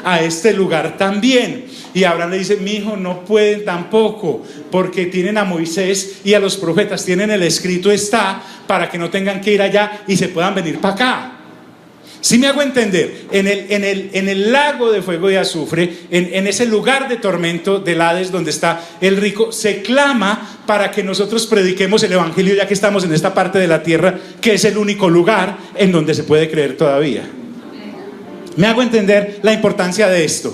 A este lugar también. Y Abraham le dice, mi hijo, no pueden tampoco, porque tienen a Moisés y a los profetas, tienen el escrito está, para que no tengan que ir allá y se puedan venir para acá. ¿Sí me hago entender? En el lago de fuego y azufre, en ese lugar de tormento del Hades donde está el rico, se clama para que nosotros prediquemos el evangelio, ya que estamos en esta parte de la tierra, que es el único lugar en donde se puede creer todavía. ¿Me hago entender la importancia de esto?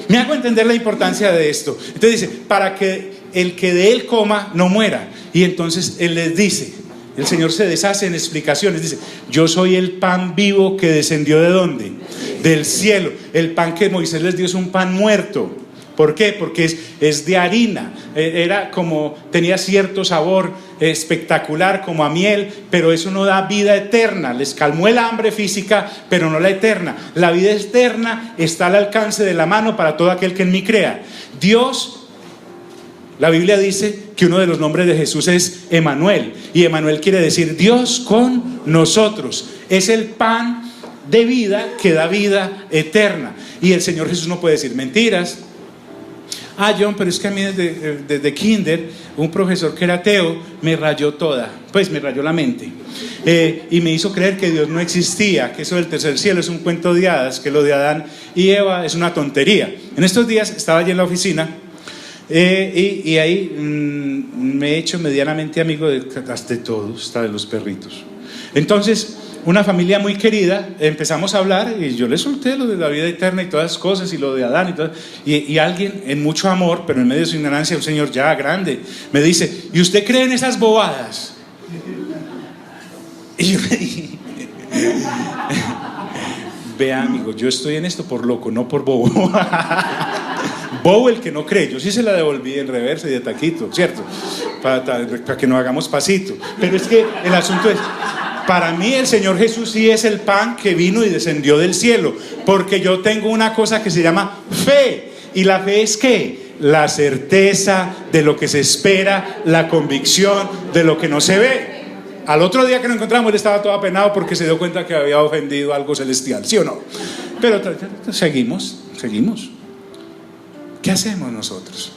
¿Me hago entender la importancia de esto? Entonces dice, para que el que de él coma no muera. Y entonces él les dice, el Señor se deshace en explicaciones, dice, yo soy el pan vivo que descendió ¿de dónde? Del cielo. El pan que Moisés les dio es un pan muerto. ¿Por qué? Porque es de harina, tenía cierto sabor espectacular como a miel, pero eso no da vida eterna. Les calmó el hambre física, pero no la eterna. La vida eterna está al alcance de la mano para todo aquel que en mí crea. Dios, la Biblia dice que uno de los nombres de Jesús es Emanuel, y Emanuel quiere decir Dios con nosotros. Es el pan de vida que da vida eterna, y el Señor Jesús no puede decir mentiras. John, pero es que a mí desde kinder un profesor que era ateo me rayó me rayó la mente, y me hizo creer que Dios no existía, que eso del tercer cielo es un cuento de hadas, que lo de Adán y Eva es una tontería. En estos días estaba allí en la oficina, y ahí me he hecho medianamente amigo de todos, hasta de los perritos. Entonces, una familia muy querida, empezamos a hablar y yo le solté lo de la vida eterna y todas las cosas y lo de Adán y todo, y alguien en mucho amor, pero en medio de su ignorancia, un señor ya grande, me dice, ¿y usted cree en esas bobadas? Y yo le dije, vea amigo, yo estoy en esto por loco, no por bobo. Bobo el que no cree. Yo sí se la devolví en reversa y de taquito, ¿cierto? Para que no hagamos pasito. Pero es que el asunto es, para mí el Señor Jesús sí es el pan que vino y descendió del cielo, porque yo tengo una cosa que se llama fe. ¿Y la fe es qué? La certeza de lo que se espera, la convicción de lo que no se ve. Al otro día que nos encontramos, él estaba todo apenado porque se dio cuenta que había ofendido algo celestial, ¿sí o no? Pero seguimos. ¿Qué hacemos nosotros?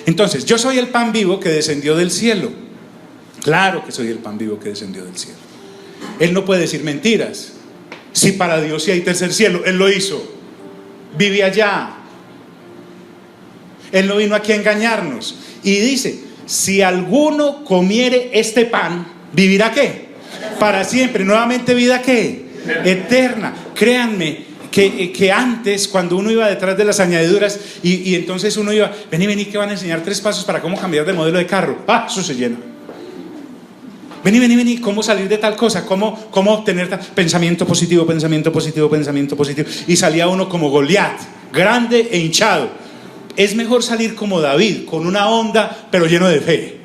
Entonces, yo soy el pan vivo que descendió del cielo. Claro que soy el pan vivo que descendió del cielo. Él no puede decir mentiras. Si para Dios sí hay tercer cielo, Él lo hizo. Vive allá. Él no vino aquí a engañarnos. Y dice, si alguno comiere este pan, ¿vivirá qué? Para siempre. Nuevamente, ¿vida qué? Eterna. Créanme que antes, cuando uno iba detrás de las añadiduras y entonces uno iba, vení, que van a enseñar 3 pasos para cómo cambiar de modelo de carro. Eso se llena. Vení, cómo salir de tal cosa, cómo obtener pensamiento positivo. Y salía uno como Goliat, grande e hinchado. Es mejor salir como David, con una onda, pero lleno de fe.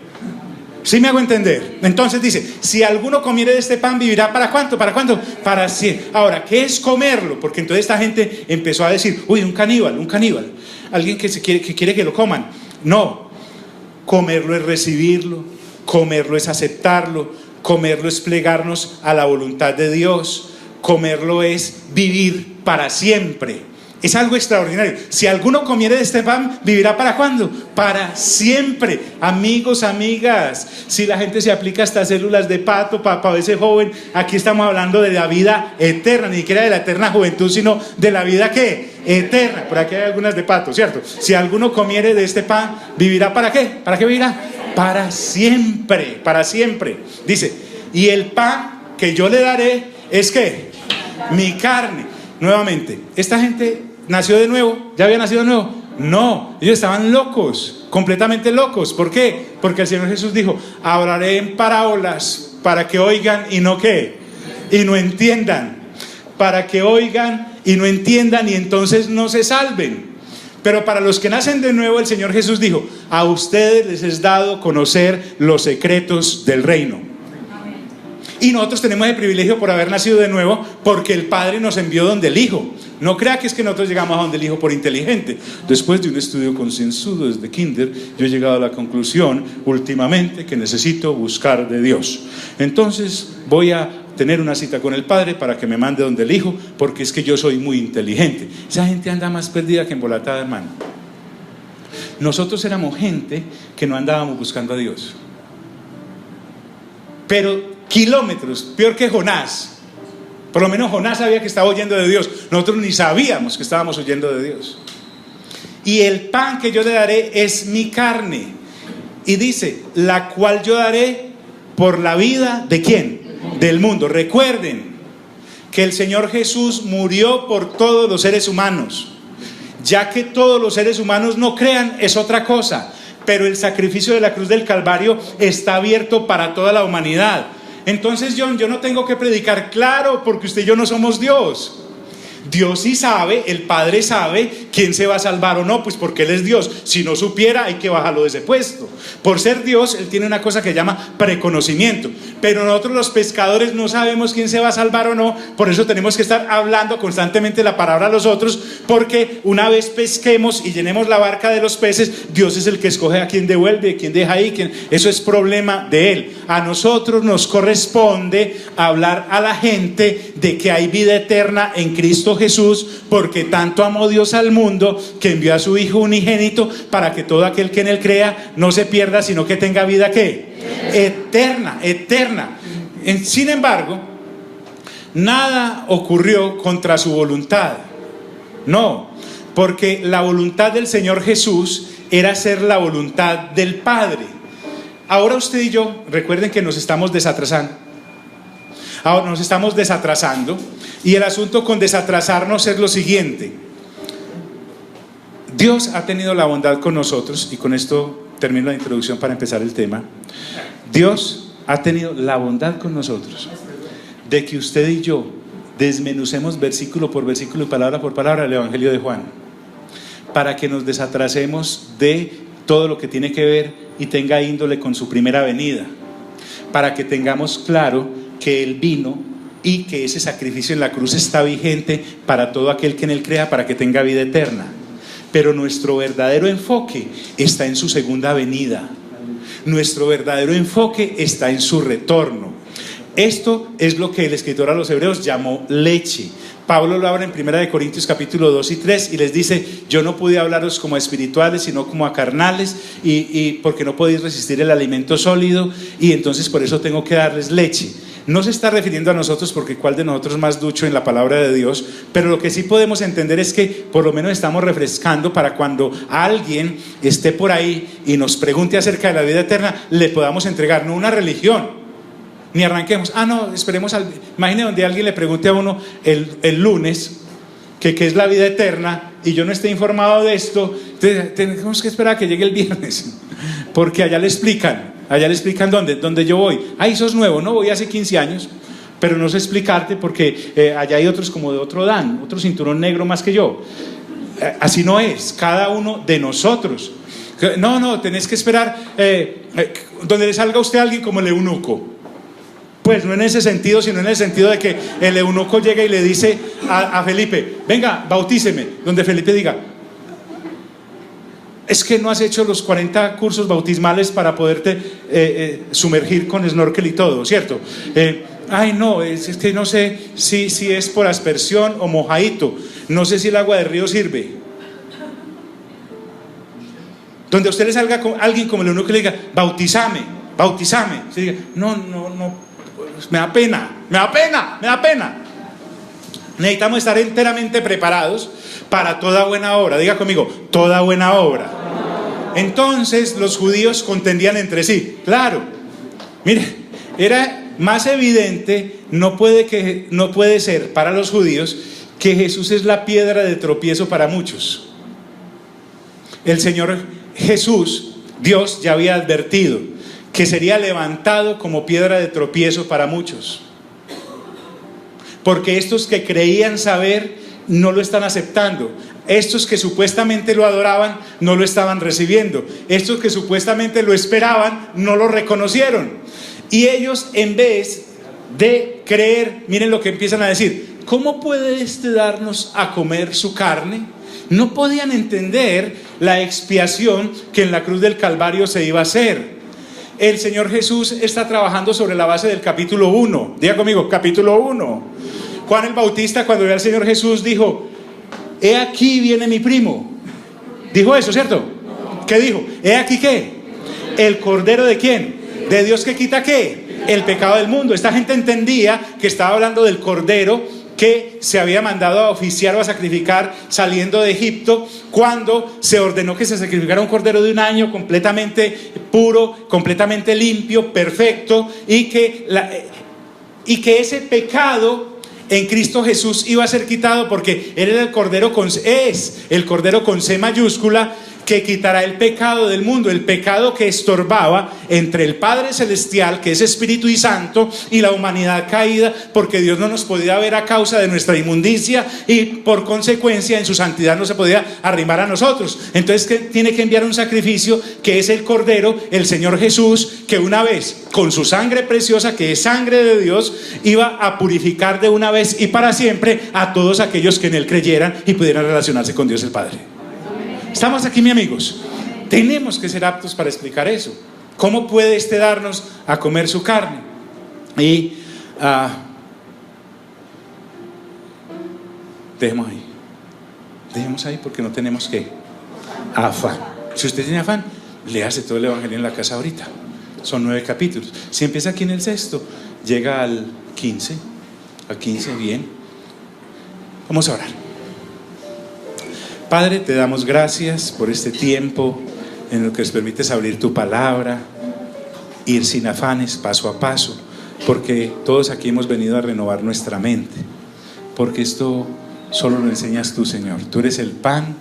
¿Sí me hago entender? Entonces dice, si alguno comiere de este pan, ¿vivirá para cuánto? ¿Para cuánto? Para siempre. Ahora, ¿qué es comerlo? Porque entonces esta gente empezó a decir, uy, un caníbal. Alguien que quiere que lo coman. No, comerlo es recibirlo, comerlo es aceptarlo, comerlo es plegarnos a la voluntad de Dios, comerlo es vivir para siempre. Es algo extraordinario. Si alguno comiere de este pan, ¿vivirá para cuándo? Para siempre. Amigos, amigas, si la gente se aplica estas células de pato para ese joven, aquí estamos hablando de la vida eterna, ni siquiera de la eterna juventud, sino de la vida ¿qué? Eterna. Por aquí hay algunas de pato, ¿cierto? Si alguno comiere de este pan, ¿vivirá para qué? ¿Para qué vivirá? Para siempre, para siempre. Dice, y el pan que yo le daré es ¿qué? Mi carne. Nuevamente, esta gente ¿nació de nuevo? ¿Ya había nacido de nuevo? No, ellos estaban locos, completamente locos. ¿Por qué? Porque el Señor Jesús dijo, hablaré en parábolas para que oigan y no ¿qué? Y no entiendan. Para que oigan y no entiendan y entonces no se salven. Pero para los que nacen de nuevo, el Señor Jesús dijo, a ustedes les es dado conocer los secretos del reino. Y nosotros tenemos el privilegio por haber nacido de nuevo, porque el Padre nos envió donde el Hijo. No crea que es que nosotros llegamos a donde el Hijo por inteligente. Después de un estudio concienzudo desde kinder, yo he llegado a la conclusión últimamente que necesito buscar de Dios. Entonces voy a tener una cita con el Padre para que me mande donde el Hijo, porque es que yo soy muy inteligente. Esa gente anda más perdida que embolatada, hermano. Nosotros éramos gente que no andábamos buscando a Dios, pero kilómetros, peor que Jonás. Por lo menos Jonás sabía que estaba oyendo de Dios. Nosotros ni sabíamos que estábamos oyendo de Dios. Y el pan que yo le daré es mi carne. Y dice, la cual yo daré por la vida ¿de quién? Del mundo. Recuerden que el Señor Jesús murió por todos los seres humanos. Ya que todos los seres humanos no crean, es otra cosa. Pero el sacrificio de la cruz del Calvario está abierto para toda la humanidad. Entonces yo no tengo que predicar, claro, porque usted y yo no somos Dios. Dios sí sabe, el Padre sabe quién se va a salvar o no, pues porque Él es Dios. Si no supiera, hay que bajarlo de ese puesto. Por ser Dios, Él tiene una cosa que llama preconocimiento. Pero nosotros los pescadores no sabemos quién se va a salvar o no. Por eso tenemos que estar hablando constantemente la palabra a los otros, porque una vez pesquemos y llenemos la barca de los peces, Dios es el que escoge a quién devuelve, quién deja ahí, eso es problema de Él. A nosotros nos corresponde hablar a la gente de que hay vida eterna en Cristo Jesús, porque tanto amó Dios al mundo que envió a su Hijo unigénito para que todo aquel que en Él crea no se pierda, sino que tenga vida ¿qué? Eterna. Sin embargo, nada ocurrió contra su voluntad. No, porque la voluntad del Señor Jesús era hacer la voluntad del Padre. Ahora usted y yo, recuerden que nos estamos desatrasando. Ahora nos estamos desatrasando. Y el asunto con desatrasarnos es lo siguiente. Dios ha tenido la bondad con nosotros, y con esto termino la introducción para empezar el tema. Dios ha tenido la bondad con nosotros de que usted y yo desmenucemos versículo por versículo y palabra por palabra el Evangelio de Juan, para que nos desatrasemos de todo lo que tiene que ver y tenga índole con su primera venida, para que tengamos claro que Él vino y que ese sacrificio en la cruz está vigente para todo aquel que en Él crea, para que tenga vida eterna. Pero nuestro verdadero enfoque está en su segunda venida. Nuestro verdadero enfoque está en su retorno. Esto es lo que el escritor a los Hebreos llamó leche. Pablo lo habla en 1 Corintios capítulo 2 y 3 y les dice: yo no pude hablaros como a espirituales, sino como a carnales, y porque no podéis resistir el alimento sólido, y entonces por eso tengo que darles leche. No se está refiriendo a nosotros, porque cuál de nosotros más ducho en la palabra de Dios, pero lo que sí podemos entender es que por lo menos estamos refrescando para cuando alguien esté por ahí y nos pregunte acerca de la vida eterna, le podamos entregar no una religión, ni arranquemos, no, esperemos imagine donde alguien le pregunte a uno el lunes que qué es la vida eterna y yo no esté informado de esto, entonces tenemos que esperar a que llegue el viernes, porque allá le explican dónde yo voy. Sos nuevo, no, voy hace 15 años, pero no sé explicarte porque allá hay otros como de otro dan, otro cinturón negro más que yo. Así no es, cada uno de nosotros. No, tenés que esperar donde le salga a usted a alguien como el eunuco. Pues no en ese sentido, sino en el sentido de que el eunuco llega y le dice a Felipe: venga, bautíceme. Donde Felipe diga: es que no has hecho los 40 cursos bautismales para poderte sumergir con snorkel y todo, ¿cierto? No, es que no sé si es por aspersión o mojadito, no sé si el agua del río sirve. Donde a usted le salga con alguien como el eunuco y le diga: bautízame. Se diga: no, me da pena. Necesitamos estar enteramente preparados para toda buena obra. Diga conmigo: toda buena obra. Entonces los judíos contendían entre sí. Claro, mire, era más evidente, no puede ser para los judíos que Jesús es la piedra de tropiezo para muchos. El Señor Jesús, Dios ya había advertido que sería levantado como piedra de tropiezo para muchos, porque estos que creían saber no lo están aceptando, estos que supuestamente lo adoraban no lo estaban recibiendo, estos que supuestamente lo esperaban no lo reconocieron, y ellos, en vez de creer, miren lo que empiezan a decir: ¿cómo puede darnos a comer su carne? No podían entender la expiación que en la cruz del Calvario se iba a hacer. El Señor Jesús está trabajando sobre la base del capítulo 1. Diga conmigo: capítulo 1. Juan el Bautista, cuando ve al Señor Jesús, dijo: he aquí viene mi primo. Dijo eso, ¿cierto? ¿Qué dijo? He aquí, ¿qué? El Cordero de ¿quién? De Dios, que quita ¿qué? El pecado del mundo. Esta gente entendía que estaba hablando del Cordero que se había mandado a oficiar o a sacrificar saliendo de Egipto, cuando se ordenó que se sacrificara un cordero de un año completamente puro, completamente limpio, perfecto, y que ese pecado en Cristo Jesús iba a ser quitado, porque Él era el Cordero es el Cordero con C mayúscula, que quitará el pecado del mundo, el pecado que estorbaba entre el Padre Celestial, que es Espíritu y Santo, y la humanidad caída, porque Dios no nos podía ver a causa de nuestra inmundicia, y por consecuencia en su santidad no se podía arrimar a nosotros. Entonces, que tiene que enviar un sacrificio, que es el Cordero, el Señor Jesús, que una vez con su sangre preciosa, que es sangre de Dios, iba a purificar de una vez y para siempre a todos aquellos que en Él creyeran y pudieran relacionarse con Dios el Padre. ¿Estamos aquí, mis amigos? Tenemos que ser aptos para explicar eso. ¿Cómo puede darnos a comer su carne? Y dejemos ahí porque no tenemos afán. Si usted tiene afán, léase todo el Evangelio en la casa ahorita. Son 9 capítulos. Si empieza aquí en el 6, llega al 15. Al 15, bien. Vamos a orar. Padre, te damos gracias por este tiempo en el que nos permites abrir tu palabra, ir sin afanes, paso a paso, porque todos aquí hemos venido a renovar nuestra mente, porque esto solo lo enseñas tú, Señor. Tú eres el pan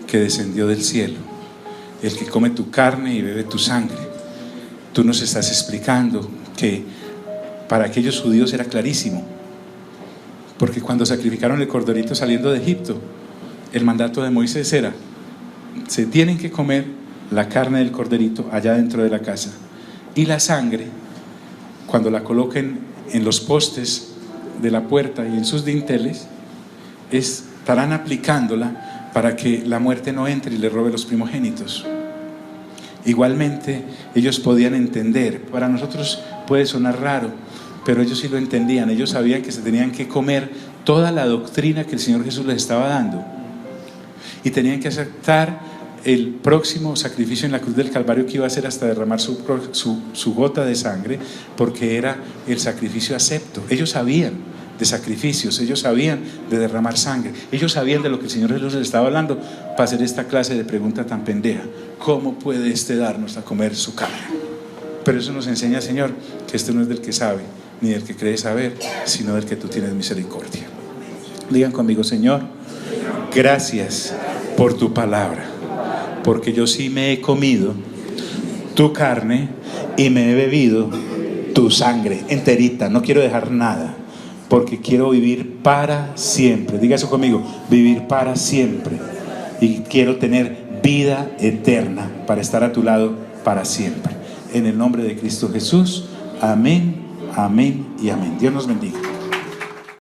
que descendió del cielo, el que come tu carne y bebe tu sangre. Tú nos estás explicando que para aquellos judíos era clarísimo, porque cuando sacrificaron el corderito saliendo de Egipto, el mandato de Moisés era: se tienen que comer la carne del corderito allá dentro de la casa, y la sangre, cuando la coloquen en los postes de la puerta y en sus dinteles, estarán aplicándola para que la muerte no entre y le robe los primogénitos. Igualmente ellos podían entender. Para nosotros puede sonar raro, pero ellos sí lo entendían. Ellos sabían que se tenían que comer toda la doctrina que el Señor Jesús les estaba dando. Y tenían que aceptar el próximo sacrificio en la cruz del Calvario, que iba a ser hasta derramar su gota de sangre, porque era el sacrificio acepto. Ellos sabían de sacrificios, ellos sabían de derramar sangre, ellos sabían de lo que el Señor Jesús les estaba hablando para hacer esta clase de pregunta tan pendeja: ¿cómo puede darnos a comer su carne? Pero eso nos enseña, Señor, que este no es del que sabe ni del que cree saber, sino del que tú tienes misericordia. Digan conmigo: Señor, gracias por tu palabra, porque yo sí me he comido tu carne y me he bebido tu sangre enterita, no quiero dejar nada, porque quiero vivir para siempre. Diga eso conmigo: vivir para siempre. Y quiero tener vida eterna para estar a tu lado para siempre. En el nombre de Cristo Jesús, amén, amén y amén. Dios nos bendiga.